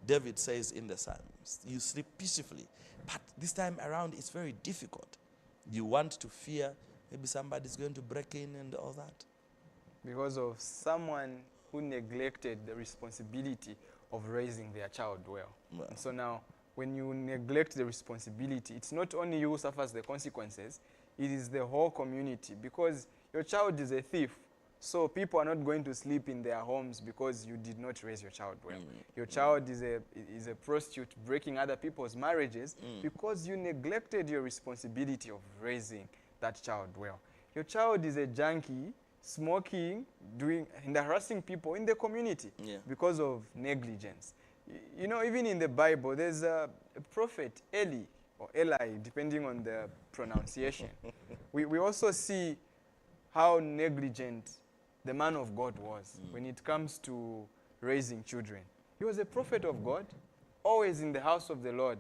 David says in the Psalms, you sleep peacefully. But this time around, it's very difficult. You want to fear maybe somebody's going to break in and all that. Because of someone who neglected the responsibility of raising their child well. Well. And so now, when you neglect the responsibility, it's not only you who suffers the consequences, it is the whole community. Because your child is a thief, so people are not going to sleep in their homes because you did not raise your child well. Your child is a prostitute breaking other people's marriages because you neglected your responsibility of raising that child well. Your child is a junkie, smoking, doing and harassing people in the community because of negligence. You know, even in the Bible, there's a prophet, Eli, or Eli, depending on the pronunciation. we also see how negligent the man of God was when it comes to raising children. He was a prophet of God, always in the house of the Lord,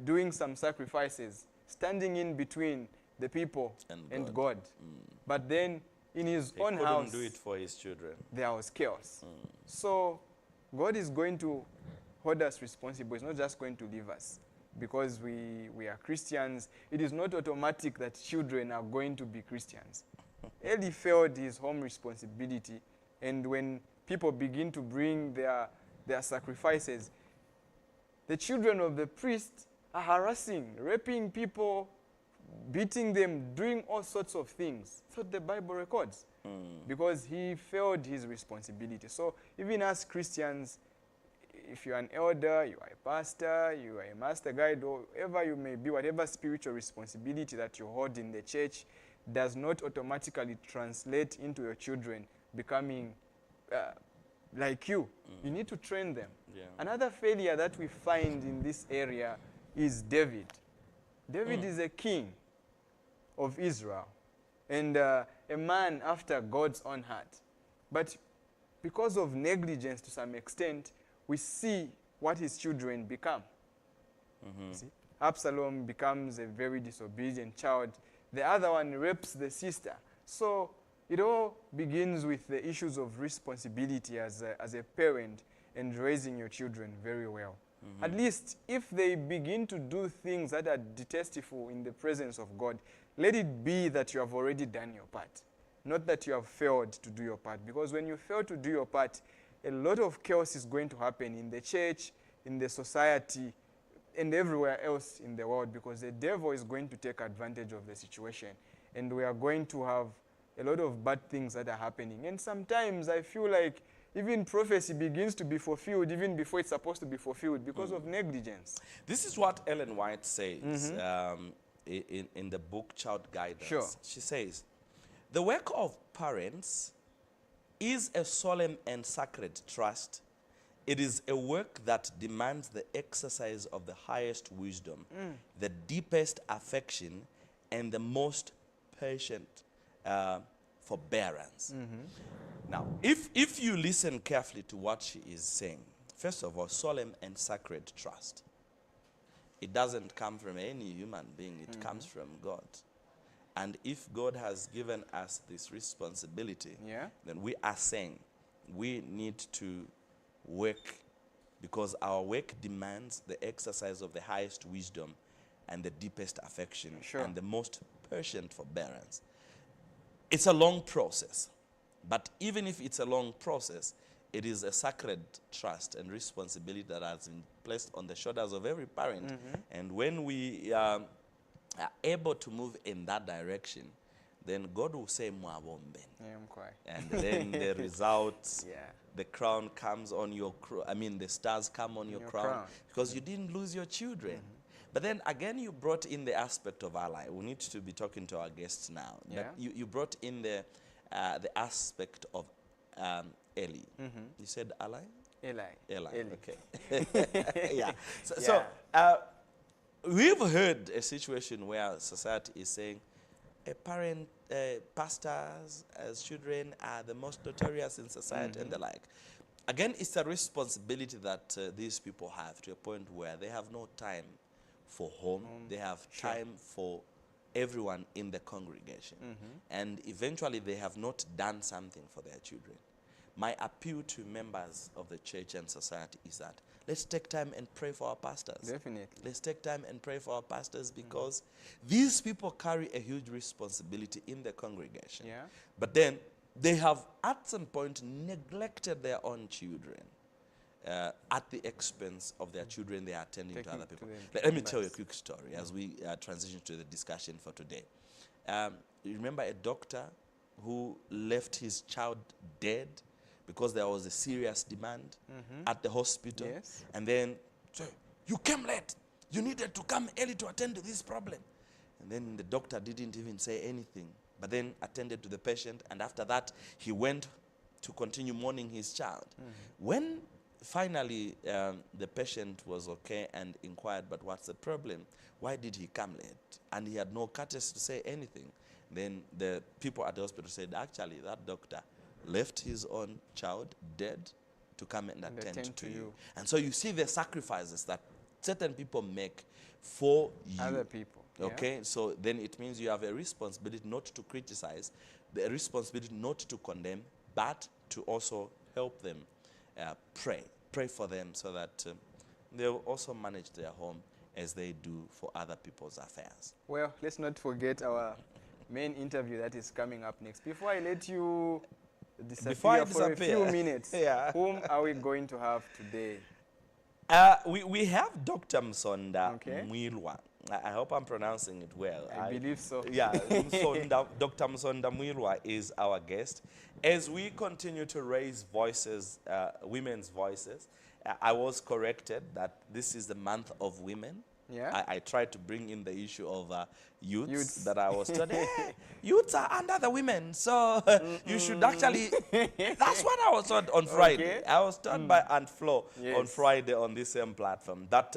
doing some sacrifices, standing in between the people and God. But then in his own house, he couldn't do it for his children. There was chaos. So God is going to hold us responsible. He's not just going to leave us because we are Christians. It is not automatic that children are going to be Christians. Eli failed his home responsibility, and when people begin to bring their sacrifices, the children of the priest are harassing, raping people, beating them, doing all sorts of things. That's what the Bible records. Because he failed his responsibility. So even as Christians, if you're an elder, you are a pastor, you are a master guide, or whatever you may be, whatever spiritual responsibility that you hold in the church does not automatically translate into your children becoming like you. You need to train them. Yeah. Another failure that we find in this area is David. David is a king of Israel and a man after God's own heart. But because of negligence to some extent, we see what his children become. See? Absalom becomes a very disobedient child. The other one rapes the sister. So it all begins with the issues of responsibility as a parent and raising your children very well. At least if they begin to do things that are detestable in the presence of God, let it be that you have already done your part, not that you have failed to do your part. Because when you fail to do your part, a lot of chaos is going to happen in the church, in the society, and everywhere else in the world, because the devil is going to take advantage of the situation. And we are going to have a lot of bad things that are happening. And sometimes I feel like even prophecy begins to be fulfilled even before it's supposed to be fulfilled because of negligence. This is what Ellen White says in the book Child Guidance. Sure. She says, the work of parents is a solemn and sacred trust. It is a work that demands the exercise of the highest wisdom, the deepest affection, and the most patient forbearance. Now, if you listen carefully to what she is saying, first of all, solemn and sacred trust. It doesn't come from any human being. It comes from God. And if God has given us this responsibility, then we are saying we need to work, because our work demands the exercise of the highest wisdom and the deepest affection and the most patient forbearance. It's a long process, but even if it's a long process, it is a sacred trust and responsibility that has been placed on the shoulders of every parent. And when we are able to move in that direction, then God will say, and then the results, the crown comes on your the stars come on your crown, because you didn't lose your children. But then again, you brought in the aspect of ally. We need to be talking to our guests now. But you brought in the aspect of Eli. You said ally? Eli. Okay. So we've heard a situation where society is saying pastors as children are the most notorious in society and the like. Again, it's a responsibility that these people have, to a point where they have no time for home. They have time for everyone in the congregation. And eventually they have not done something for their children. My appeal to members of the church and society is that let's take time and pray for our pastors. Definitely. Let's take time and pray for our pastors, because these people carry a huge responsibility in the congregation. But then they have at some point neglected their own children at the expense of their children they are attending to other people. Let me tell you a quick story as we transition to the discussion for today. You remember a doctor who left his child dead because there was a serious demand at the hospital. And then, so, you came late. You needed to come early to attend to this problem. And then the doctor didn't even say anything, but then attended to the patient. And after that, he went to continue mourning his child. When finally the patient was okay and inquired, but what's the problem? Why did he come late? And he had no courtesy to say anything. Then the people at the hospital said, actually, that doctor left his own child dead to come and attend to you. And so you see the sacrifices that certain people make for you. Other people. Okay, so then it means you have a responsibility not to criticize, the responsibility not to condemn, but to also help them pray for them, so that they'll also manage their home as they do for other people's affairs. Well, let's not forget our main interview that is coming up next. Before I let you disappear for a few minutes, whom are we going to have today? We have Dr. Msonda Mwilwa. I hope I'm pronouncing it well. I believe so. Dr. Msonda Mwilwa is our guest as we continue to raise voices, women's voices, I was corrected that this is the month of women. Yeah. I tried to bring in the issue of youths, Youths. that I was told, youths are under the women, so you should actually, that's what I was told on Friday. Okay. I was told by Aunt Flo on Yes. Friday on this same platform that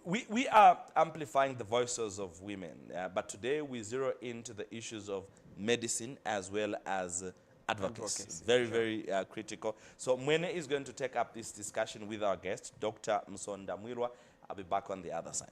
we are amplifying the voices of women, but today we zero into the issues of medicine as well as advocacy. Advocacy, Very, sure. very critical. So Mwene is going to take up this discussion with our guest, Dr. Msonda Mwirwa. I'll be back on the other side.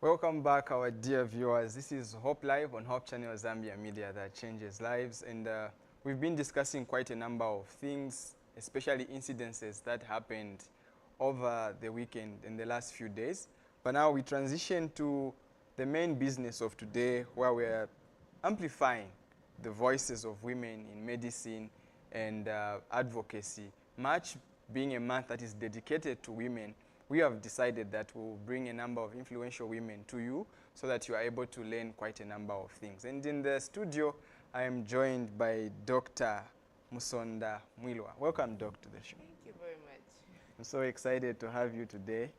Welcome back, our dear viewers. This is Hope Live on Hope Channel Zambia Media that changes lives. And we've been discussing quite a number of things, especially incidences that happened over the weekend in the last few days. But now we transition to the main business of today, where we're amplifying the voices of women in medicine and advocacy. March being a month that is dedicated to women, we have decided that we'll bring a number of influential women to you so that you are able to learn quite a number of things. And in the studio, I am joined by Dr. Msonda Mwirwa. Welcome, Doc, to the show. Thank you very much. I'm so excited to have you today.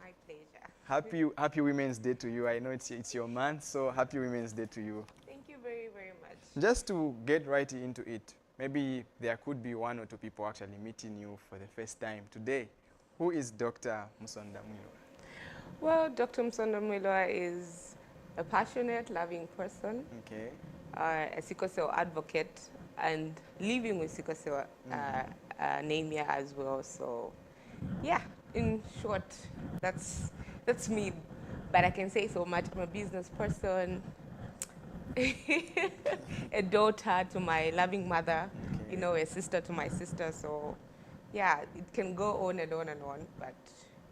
My pleasure. Happy Women's Day to you. I know it's your month, so happy Women's Day to you. Thank you very, very much. Just to get right into it, maybe there could be one or two people actually meeting you for the first time today. Who is Dr. Msonda Mwirwa? Well, Dr. Msonda Mwirwa is a passionate, loving person, Okay. a sickle cell advocate, and living with sickle cell anemia as well. So, yeah, in short, that's me. But I can say so much. I'm a business person, a daughter to my loving mother, Okay. you know, a sister to my sister. So, yeah, it can go on and on and on. But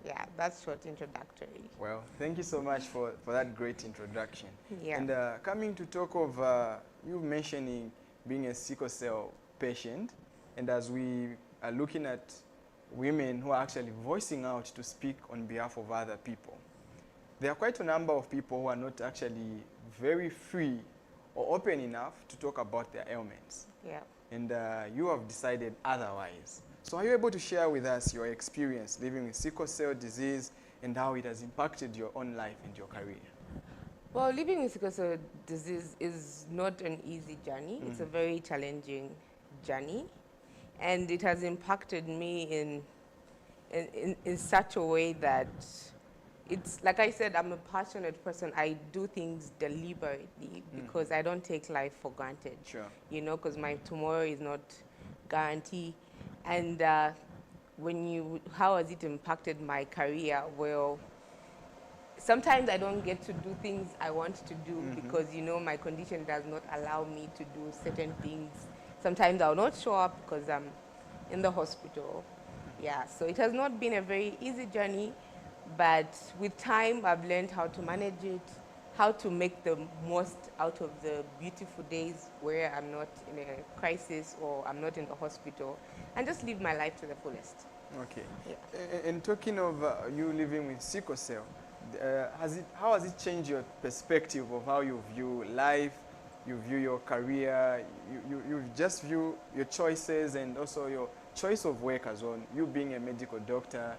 yeah, that's short introductory. Well, thank you so much for that great introduction. Yeah. And coming to talk of you mentioning being a sickle cell patient, and as we are looking at women who are actually voicing out to speak on behalf of other people, there are quite a number of people who are not actually very free or open enough to talk about their ailments. Yeah. And you have decided otherwise. So are you able to share with us your experience living with sickle cell disease and how it has impacted your own life and your career? Well, living with sickle cell disease is not an easy journey. It's a very challenging journey. And it has impacted me in such a way that it's, like I said, I'm a passionate person. I do things deliberately because I don't take life for granted. Sure. You know, because my tomorrow is not guaranteed. And how has it impacted my career? Well, sometimes I don't get to do things I want to do because, you know, my condition does not allow me to do certain things. Sometimes I'll not show up because I'm in the hospital. Yeah, so it has not been a very easy journey, but with time I've learned how to manage it, how to make the most out of the beautiful days where I'm not in a crisis or I'm not in the hospital, and just live my life to the fullest. Okay. Yeah. And talking of you living with sickle cell, how has it changed your perspective of how you view life, you view your career, you just view your choices and also your choice of work as well, you being a medical doctor,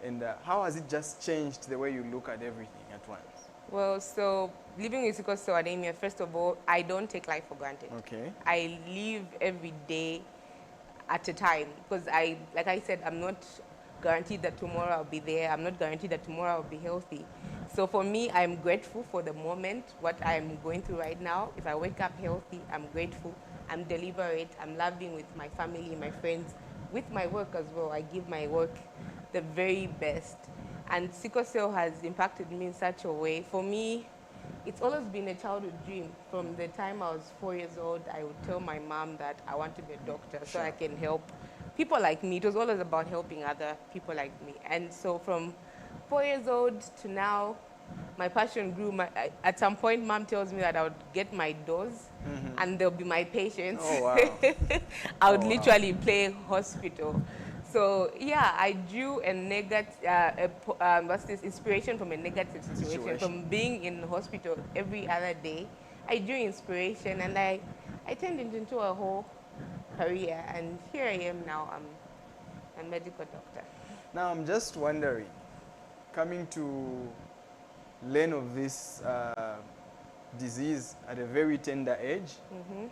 and how has it just changed the way you look at everything at once? Well, so living with sickle cell anemia, first of all, I don't take life for granted. Okay. I live every day at a time because like I said, I'm not guaranteed that tomorrow I'll be there. I'm not guaranteed that tomorrow I'll be healthy. So for me, I'm grateful for the moment, what I'm going through right now. If I wake up healthy, I'm grateful. I'm deliberate. I'm loving with my family, my friends, with my work as well. I give my work the very best. And sickle cell has impacted me in such a way. For me, it's always been a childhood dream. From the time I was 4 years old, I would tell my mom that I want to be a doctor so I can help people like me. It was always about helping other people like me. And so from 4 years old to now, my passion grew. At some point, mom tells me that I would get my dose and they'll be my patients. Oh, wow. I would literally play hospital. So yeah, I drew a negative, what's this, inspiration from a negative situation. From being in hospital every other day, I drew inspiration and I turned it into a whole career. And here I am now, I'm a medical doctor. Now I'm just wondering, coming to learn of this disease at a very tender age,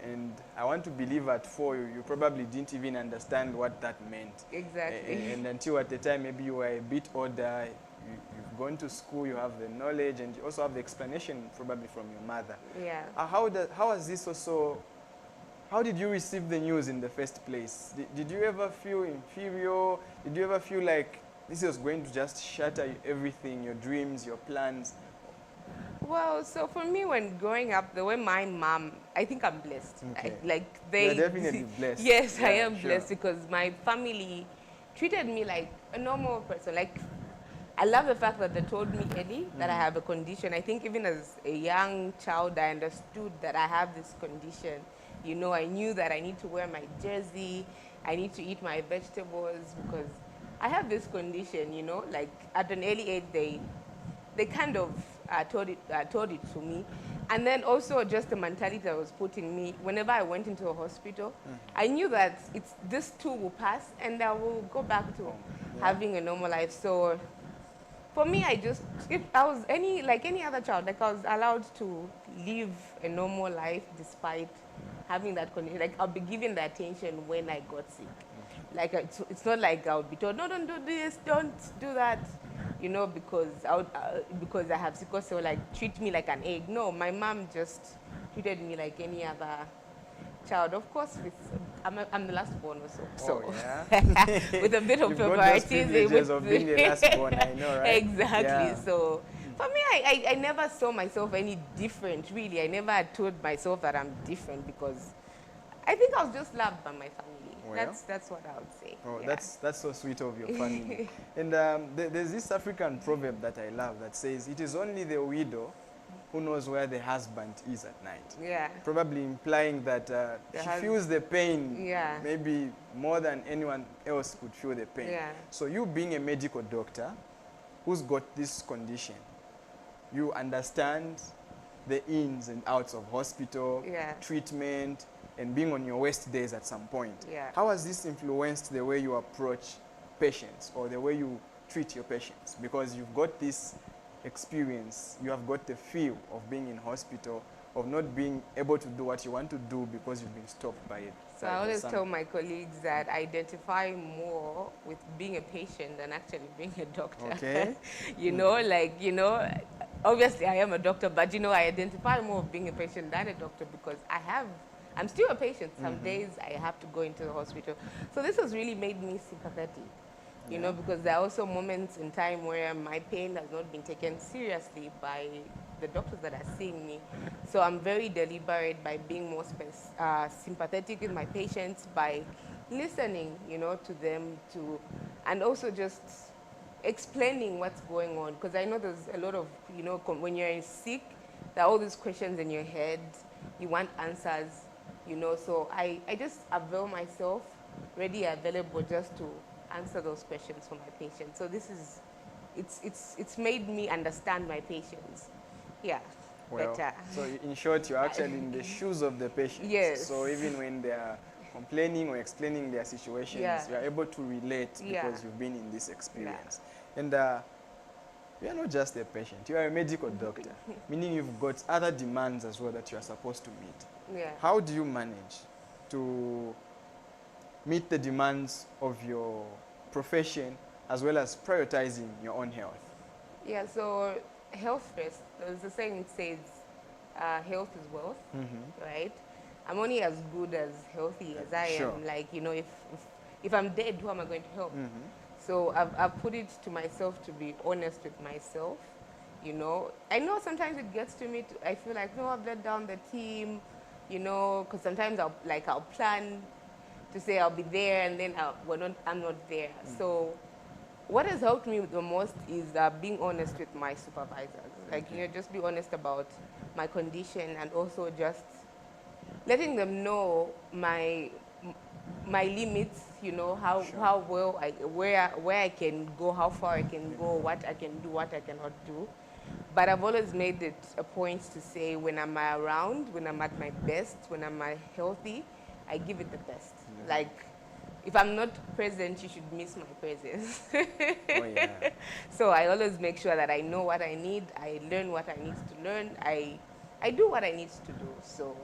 and I want to believe at 4 you probably didn't even understand what that meant. Exactly. And until at the time maybe you were a bit older, you've gone to school, you have the knowledge, and you also have the explanation probably from your mother. Yeah. How has this also, how did you receive the news in the first place? Did you ever feel inferior? Did you ever feel like this was going to just shatter everything, your dreams, your plans? Well, so for me, when growing up, the way my mom, I think I'm blessed. Okay. You're definitely blessed. Yes, Yeah, I am sure. blessed because my family treated me like a normal person. Like, I love the fact that they told me early that I have a condition. I think even as a young child, I understood that I have this condition. You know, I knew that I need to wear my jersey, I need to eat my vegetables because I have this condition, you know, like at an early age, they kind of told it to me. And then also just the mentality that was put in me, whenever I went into a hospital, I knew that this too will pass and I will go back to having a normal life. So for me, I was like any other child, like I was allowed to live a normal life despite having that condition. Like I'll be given the attention when I got sick. Like it's not like I would be told, no, don't do this, don't do that, you know, because I have sickle cell, like treat me like an egg. No, my mom just treated me like any other child. Of course, I'm the last born also, so with a bit of favoritism of being the last born, I know, right? Exactly. Yeah. So for me, I never saw myself any different. Really, I never told myself that I'm different because I think I was just loved by my family. Well, that's what I would say. Oh, Yeah. that's so sweet of your family. And there's this African proverb that I love that says, "It is only the widow who knows where the husband is at night." Yeah. Probably implying that she feels the pain, Yeah. maybe more than anyone else could feel the pain. Yeah. So you being a medical doctor who's got this condition, you understand the ins and outs of hospital, treatment, and being on your worst days at some point. Yeah. How has this influenced the way you approach patients or the way you treat your patients? Because you've got this experience, you have got the feel of being in hospital, of not being able to do what you want to do because you've been stopped by it. So I always tell my colleagues that I identify more with being a patient than actually being a doctor. Okay. You know, like, you know, obviously I am a doctor, but you know, I identify more with being a patient than a doctor because I'm still a patient. Some days I have to go into the hospital. So this has really made me sympathetic you know, because there are also moments in time where my pain has not been taken seriously by the doctors that are seeing me. So I'm very deliberate by being more sympathetic with my patients, by listening, you know, to them, and also just explaining what's going on. Because I know there's a lot of, you know, when you're sick, there are all these questions in your head, you want answers, you know, so I just avail myself, ready, available, just to answer those questions for my patients. So this is, it's made me understand my patients, yeah, Well, better. so in short, you're actually in the shoes of the patient. Yes. So even when they are complaining or explaining their situations, Yeah. you are able to relate Yeah. because you've been in this experience. And you are not just a patient, you are a medical doctor, meaning you've got other demands as well that you are supposed to meet. Yeah. How do you manage to meet the demands of your profession as well as prioritizing your own health? Yeah, so health first. There's a saying that says health is wealth, right? I'm only as good as healthy as I Sure. am. Like, you know, if I'm dead, who am I going to help? So I've put it to myself to be honest with myself, you know. I know sometimes it gets to me, I feel like, no, I've let down the team, you know, because sometimes I'll plan to say I'll be there and then I'm not there. So what has helped me the most is being honest with my supervisors. Like, you know, just be honest about my condition and also just letting them know my limits, you know, how well where I can go, how far I can go, what I can do, what I cannot do. But I've always made it a point to say when I'm around, when I'm at my best, when I'm healthy, I give it the best. Like, if I'm not present, you should miss my presence. Oh, yeah. So I always make sure that I know what I need, I learn what I need to learn, I do what I need to do. So,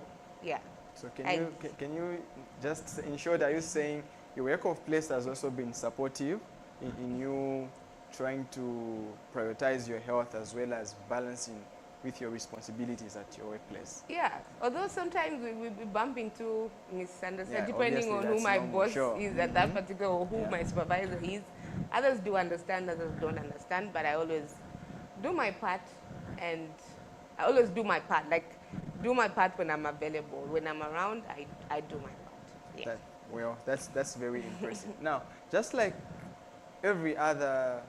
yeah. So can you just, in short, are you saying your workplace has also been supportive in you trying to prioritize your health as well as balancing with your responsibilities at your workplace? Yeah, although sometimes we bump into misunderstandings, Yeah, depending on obviously, who my that's normal, boss sure. is at that particular, or who Yeah. my supervisor is. Others do understand, others don't understand, but I always do my part, and I always do my part. Like, do my part when I'm available. When I'm around, I do my part. Yeah. That's very impressive. Now, just like every other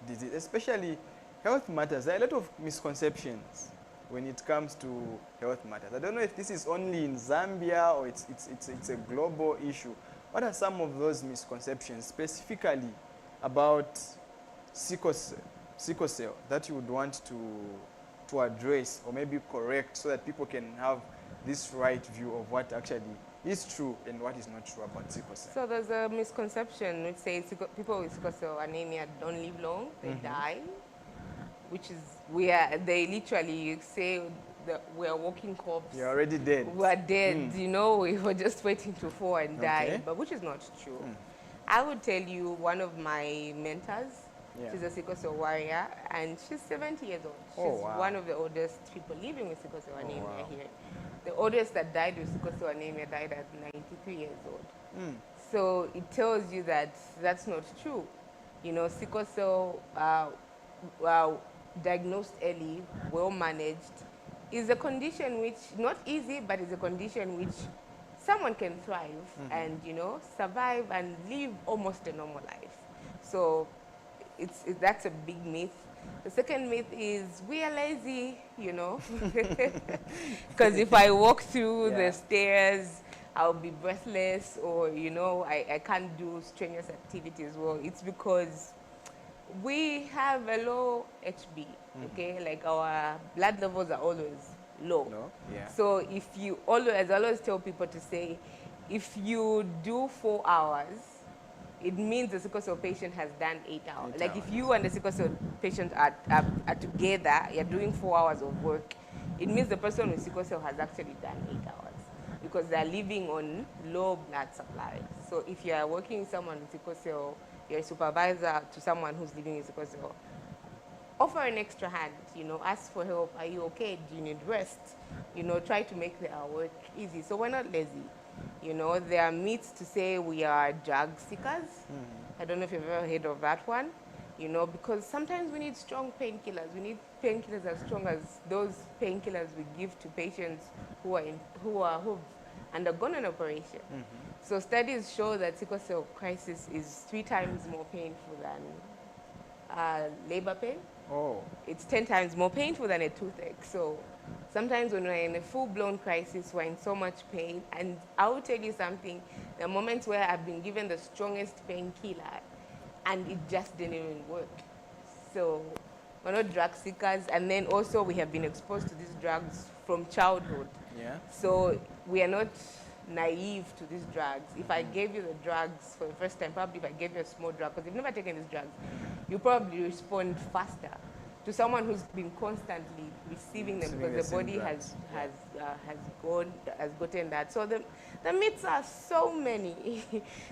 disease, especially health matters, there are a lot of misconceptions when it comes to health matters. I don't know if this is only in Zambia or it's a global issue. What are some of those misconceptions specifically about sickle cell that you would want to address or maybe correct so that people can have this right view of what actually is true and what is not true about sickle cell? So there's a misconception which says people with sickle cell anemia don't live long, they die, which is they literally say that we're walking corpse. You're already dead. We're dead, you know, we were just waiting to fall and die, Okay. but which is not true. I would tell you one of my mentors, Yeah. she's a sickle cell warrior, and she's 70 years old. She's Oh, wow. one of the oldest people living with sickle cell anemia wow. here. The oldest that died with sickle cell anemia died at 93 years old. So it tells you that that's not true. You know, sickle cell, diagnosed early, well managed, is a condition which, not easy, but is a condition which someone can thrive and, you know, survive and live almost a normal life. So that's a big myth. The second myth is we are lazy, you know, because if I walk through the stairs, I'll be breathless, or, you know, I can't do strenuous activities. Well, it's because we have a low HB, okay? Like, our blood levels are always low. No? Yeah. So if you I always tell people to say, if you do 4 hours, it means the sickle cell patient has done 8 hours. Like, if you and the sickle cell patient are together, you're doing 4 hours of work, it means the person with sickle cell has actually done 8 hours, because they're living on low blood supply. So if you're working with someone with sickle cell, you're a supervisor to someone who's living with sickle cell, offer an extra hand, you know, ask for help. Are you okay? Do you need rest? You know, try to make their work easy. So we're not lazy. You know, there are myths to say we are drug seekers. I don't know if you've ever heard of that one, you know, because sometimes we need strong painkillers. We need painkillers as strong as those painkillers we give to patients who've undergone an operation. So studies show that sickle cell crisis is 3 times more painful than labor pain. Oh. It's 10 times more painful than a toothache. So sometimes when we're in a full-blown crisis, we're in so much pain. And I will tell you something, there are moments where I've been given the strongest painkiller and it just didn't even work. So we're not drug seekers. And then also we have been exposed to these drugs from childhood. Yeah. So we are not naive to these drugs. If I gave you the drugs for the first time, probably if I gave you a small drug, because you've never taken these drugs, you probably respond faster to someone who's been constantly receiving them because the body has gotten that. So the myths are so many.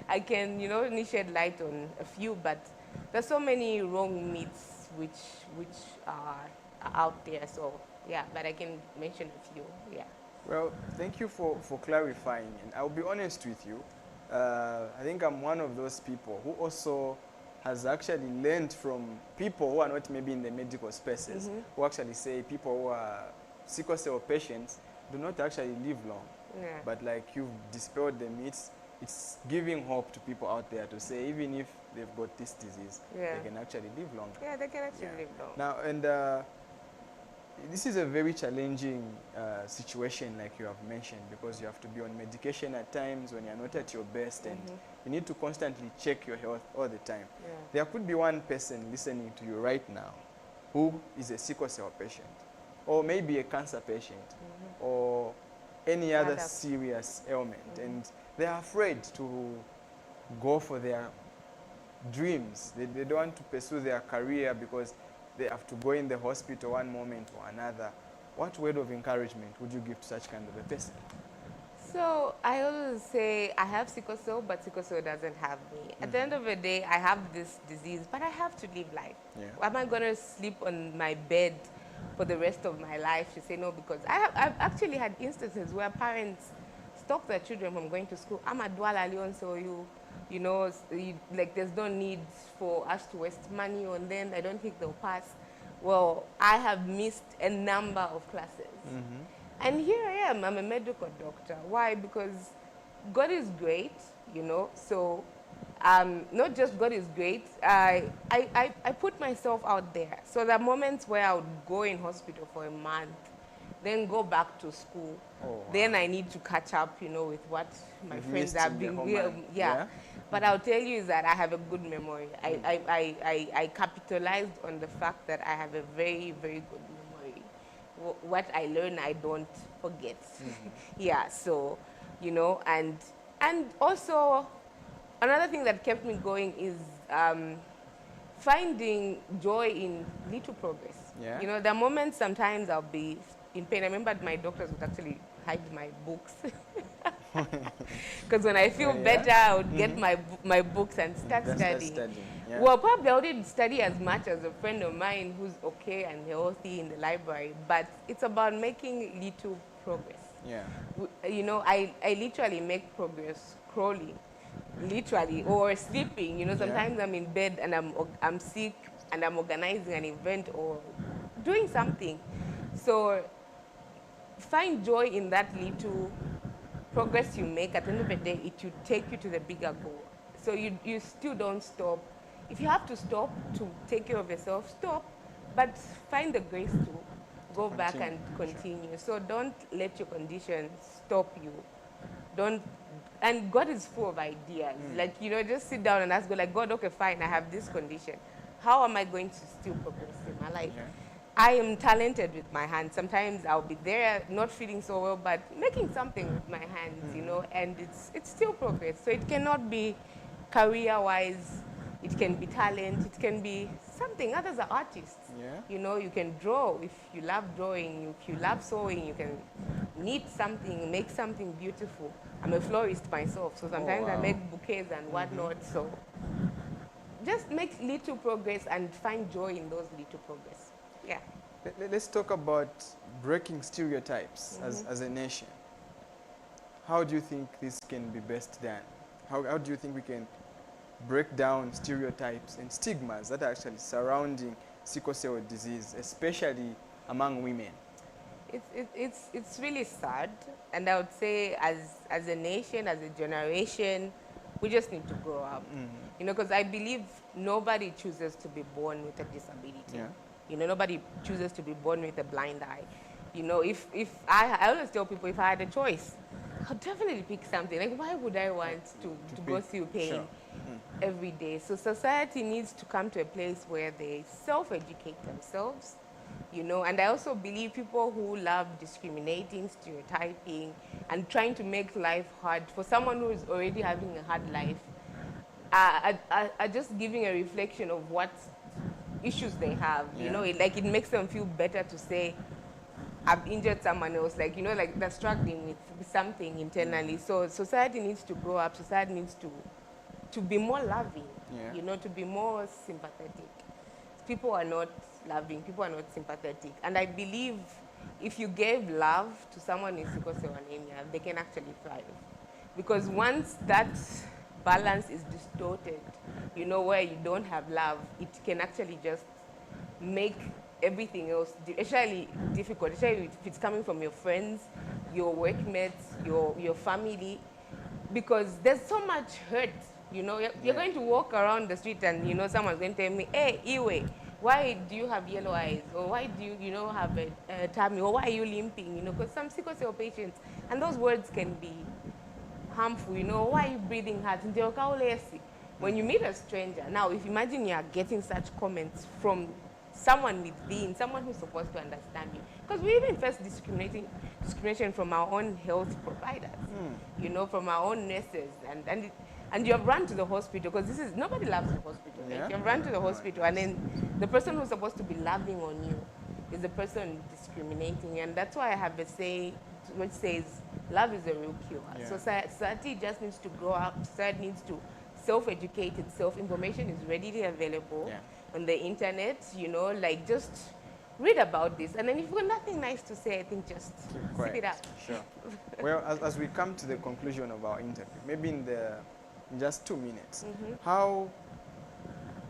I can, you know, only shed light on a few, but there's so many wrong myths which are out there. So yeah, but I can mention a few. Yeah. Well, thank you for clarifying. And I'll be honest with you. I think I'm one of those people who also has actually learned from people who are not maybe in the medical spaces, who actually say people who are sickle cell patients do not actually live long. Yeah. But like you've dispelled the myths, it's giving hope to people out there to say even if they've got this disease, Yeah. they can actually live longer. Yeah, they can actually live long. Now, and this is a very challenging situation, like you have mentioned, because you have to be on medication at times when you're not at your best, and you need to constantly check your health all the time. Yeah. There could be one person listening to you right now who is a sickle cell patient, or maybe a cancer patient, or any other serious ailment, and they're afraid to go for their dreams. They don't want to pursue their career because they have to go in the hospital one moment or another. What word of encouragement would you give to such kind of a person? So I always say I have sickle cell, but sickle cell doesn't have me. At the end of the day, I have this disease, but I have to live life. Yeah. Am I going to sleep on my bed for the rest of my life? She say no, because I've actually had instances where parents stop their children from going to school. I'm a Dwala Leon, so you know, like there's no need for us to waste money on them. I don't think they'll pass. Well, I have missed a number of classes. And here I am, I'm a medical doctor. Why? Because God is great, you know, so not just God is great, I put myself out there. So there are moments where I would go in hospital for a month, then go back to school. Oh, wow. Then I need to catch up, you know, with what my friends have been. Yeah. But I'll tell you is that I have a good memory. I capitalized on the fact that I have a very, very good memory. What I learn, I don't forget. Yeah, so, you know, and also another thing that kept me going is finding joy in little progress. Yeah. You know, there are moments sometimes I'll be in pain. I remember my doctors would actually hide my books. Because when I feel better, I would get my books and start studying. Yeah. Well, probably I wouldn't study as much as a friend of mine who's okay and healthy in the library, but it's about making little progress. Yeah. You know, I literally make progress crawling, literally, or sleeping. You know, sometimes I'm in bed and I'm sick and I'm organizing an event or doing something. So find joy in that little progress you make. At the end of the day, it will take you to the bigger goal. So you still don't stop. If you have to stop to take care of yourself, stop, but find the grace to go back and continue. So don't let your condition stop you. And God is full of ideas. Like, you know, just sit down and ask God, like, God, okay, fine, I have this condition. How am I going to still progress in my life? Yeah. I am talented with my hands. Sometimes I'll be there not feeling so well, but making something with my hands, you know, and it's still progress. So it cannot be career-wise, it can be talent, it can be something. Others are artists. Yeah. You know, you can draw. If you love drawing, if you love sewing, you can knit something, make something beautiful. I'm a florist myself, so sometimes I make bouquets and whatnot. So just make little progress and find joy in those little progress. Yeah. Let's talk about breaking stereotypes as a nation. How do you think this can be best done? How do you think we can break down stereotypes and stigmas that are actually surrounding sickle cell disease, especially among women? It's really sad, and I would say as a nation, as a generation, we just need to grow up. You know, because I believe nobody chooses to be born with a disability. Yeah. You know, nobody chooses to be born with a blind eye. You know, if I always tell people, if I had a choice, I'd definitely pick something. Like, why would I want to go through pain Sure. every day? So society needs to come to a place where they self-educate themselves, you know. And I also believe people who love discriminating, stereotyping, and trying to make life hard for someone who is already having a hard life are just giving a reflection of what issues they have. You know, it makes them feel better to say, I've injured someone else, like, you know, like they're struggling with something internally. So society needs to grow up. Society needs to be more loving, you know, to be more sympathetic. People are not loving, people are not sympathetic. And I believe if you gave love to someone with sickle cell anemia, they can actually thrive. Because once that balance is distorted, you know, where you don't have love, it can actually just make everything else especially difficult, especially if it's coming from your friends, your workmates, your family, because there's so much hurt. You know, you're going to walk around the street and, you know, someone's going to tell me, hey, Iwe, why do you have yellow eyes? Or why do you know, have a tummy? Or why are you limping? You know, because some sickle cell patients, and those words can be harmful, you know, why are you breathing hard? When you meet a stranger, now if imagine you are getting such comments from someone within, someone who's supposed to understand you. Because we even face discrimination from our own health providers, you know, from our own nurses. And you have run to the hospital, because nobody loves the hospital. Right? You have run to the hospital, and then the person who's supposed to be loving on you is the person discriminating. And that's why I have a say which says, love is a real cure. So society just needs to grow up. Society needs to self-educate itself. Information is readily available on the internet, you know, like just read about this. And then if you've got nothing nice to say, I think just sit it up. Sure. Well, as we come to the conclusion of our interview, maybe in just 2 minutes, how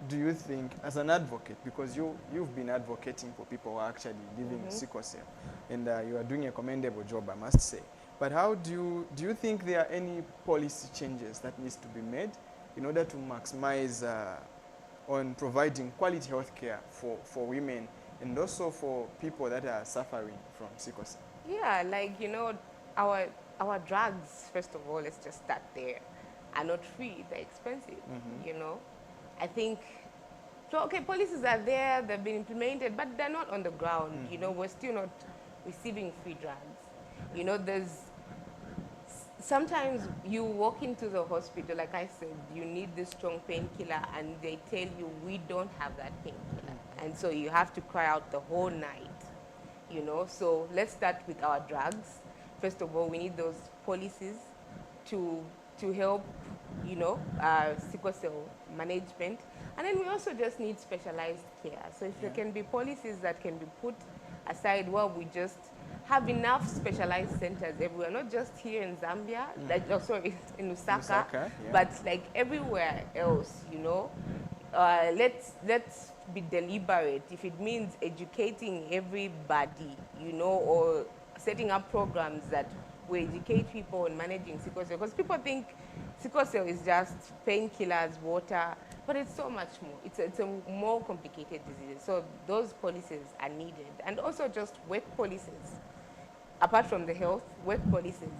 do you think, as an advocate, because you've been advocating for people who are actually living with sickle cell, and you are doing a commendable job, I must say. But how do you think there are any policy changes that needs to be made in order to maximize on providing quality health care for women and also for people that are suffering from sickle cell? Yeah, like, you know, our drugs, first of all, let's just start there, are not free, they're expensive, you know. I think, so okay, policies are there, they've been implemented, but they're not on the ground, you know, we're still not receiving free drugs. You know, sometimes you walk into the hospital, like I said, you need this strong painkiller, and they tell you, we don't have that painkiller. And so you have to cry out the whole night, you know. So let's start with our drugs. First of all, we need those policies to help, you know, sickle cell management. And then we also just need specialized care. So if there can be policies that can be put aside, well, we just have enough specialized centers everywhere, not just here in Zambia, like, oh, sorry, in Lusaka, but like everywhere else, you know. Let's be deliberate. If it means educating everybody, you know, or setting up programs that will educate people on managing sickle cell, because people think sickle cell is just painkillers, water, but it's so much more. It's a more complicated disease. So those policies are needed, and also just work policies. Apart from the health, work policies,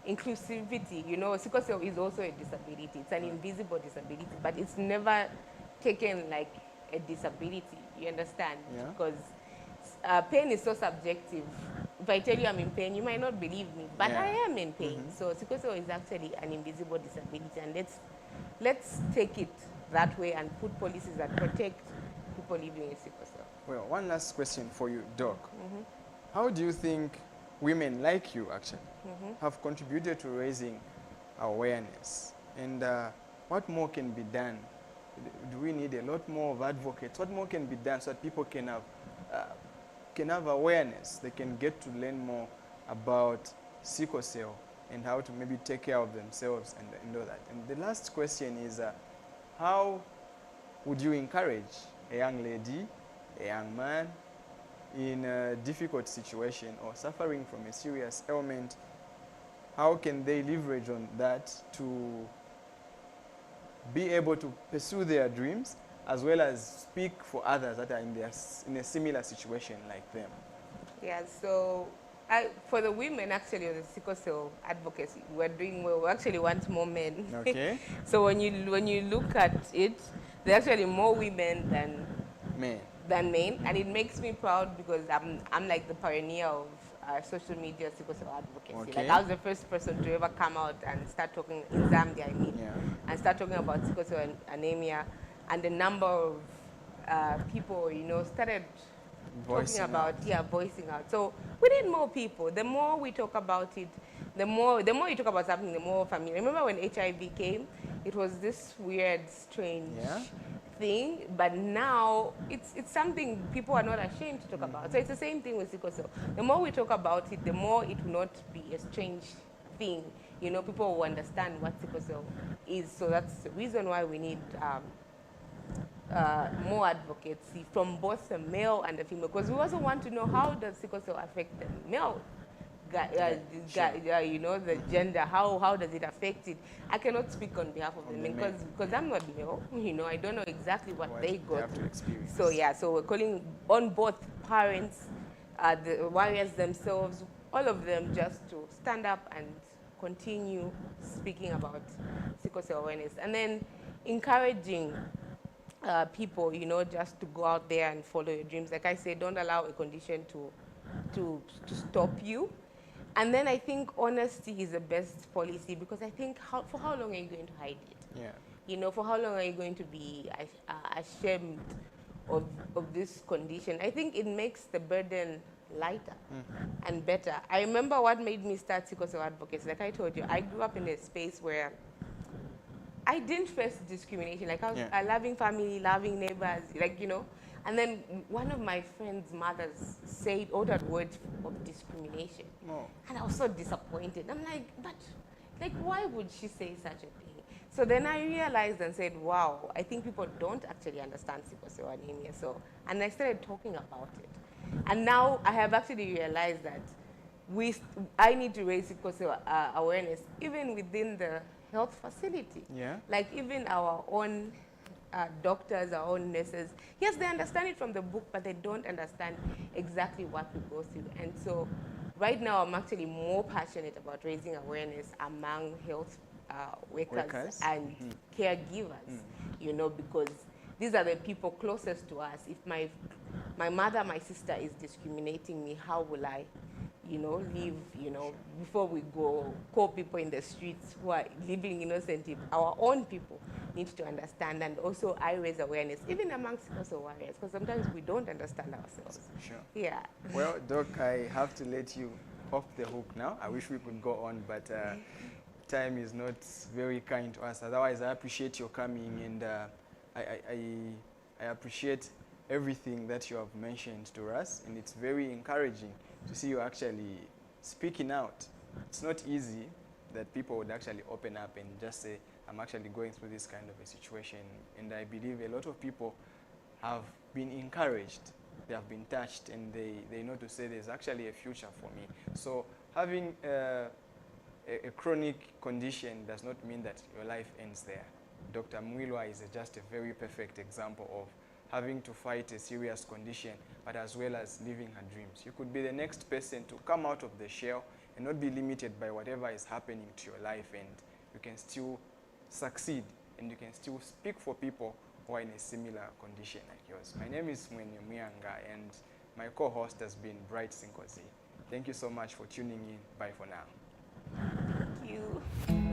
inclusivity. You know, sickle cell is also a disability. It's an invisible disability, but it's never taken like a disability. You understand? Because pain is so subjective. If I tell you I'm in pain, you might not believe me, but I am in pain. So sickle cell is actually an invisible disability, and let's take it that way and put policies that protect people living with sickle cell. Well, one last question for you, Doc. How do you think women like you actually have contributed to raising awareness? And what more can be done? Do we need a lot more of advocates? What more can be done so that people can have awareness? They can get to learn more about sickle cell and how to maybe take care of themselves and all that. And the last question is, how would you encourage a young lady, a young man in a difficult situation or suffering from a serious ailment? How can they leverage on that to be able to pursue their dreams as well as speak for others that are in a similar situation like them? Yeah, so for the women, actually, the sickle cell advocacy, we're doing well. We actually want more men. Okay. So when you look at it, there are actually more women Men. than men, and it makes me proud because I'm like the pioneer of social media sickle cell advocacy. Okay. Like I was the first person to ever come out and start talking in Zambia, I mean, Yeah. and start talking about sickle cell anemia, and the number of people, you know, started Voicing talking about, out. yeah, voicing out. So we need more people. The more we talk about it, the more you talk about something, the more familiar. Remember when HIV came? It was this weird, strange Yeah. thing, but now it's something people are not ashamed to talk about. So it's the same thing with sickle cell. The more we talk about it, the more it will not be a strange thing. You know, people will understand what sickle cell is. So that's the reason why we need more advocacy from both the male and the female, because we also want to know how does sickle cell affect the male you know, the gender, how does it affect it. I cannot speak on behalf of the men because I'm not male, you know, I don't know exactly what they go have to through. experience. So yeah, so we're calling on both parents, the warriors themselves, all of them, just to stand up and continue speaking about sickle cell awareness, and then encouraging people, you know, just to go out there and follow your dreams. Like I said, don't allow a condition to stop you. And then I think honesty is the best policy, because I think for how long are you going to hide it? Yeah. You know, for how long are you going to be ashamed of this condition? I think it makes the burden lighter and better. I remember what made me start sickle cell advocacy. Like I told you, I grew up in a space where I didn't face discrimination. Like I was a loving family, loving neighbors, like, you know. And then one of my friend's mothers uttered words of discrimination. Oh. And I was so disappointed. I'm like, but, like, why would she say such a thing? So then I realized and said, wow, I think people don't actually understand sickle cell anemia. So, and I started talking about it. And now I have actually realized that I need to raise sickle cell awareness even within the health facility. Yeah. Like even our own doctors, our own nurses, yes, they understand it from the book, but they don't understand exactly what we go through. And so right now I'm actually more passionate about raising awareness among health workers and caregivers, you know, because these are the people closest to us. If my mother, my sister is discriminating me, how will I, you know, live, you know, before we go call people in the streets who are living innocently. Our own people need to understand, and also I raise awareness, even among sickle cell warriors, because sometimes we don't understand ourselves. Sure. Yeah. Well, Doc, I have to let you off the hook now. I wish we could go on, but time is not very kind to us. Otherwise, I appreciate your coming, and I appreciate everything that you have mentioned to us, and it's very encouraging to see you actually speaking out. It's not easy that people would actually open up and just say, I'm actually going through this kind of a situation. And I believe a lot of people have been encouraged, they have been touched, and they know to say there's actually a future for me. So having a chronic condition does not mean that your life ends there. Dr. Mwilwa is just a very perfect example of having to fight a serious condition, but as well as living her dreams. You could be the next person to come out of the shell and not be limited by whatever is happening to your life, and you can still succeed, and you can still speak for people who are in a similar condition like yours. My name is Mwenye Muyanga, and my co-host has been Bright Sinkozi. Thank you so much for tuning in. Bye for now. Thank you.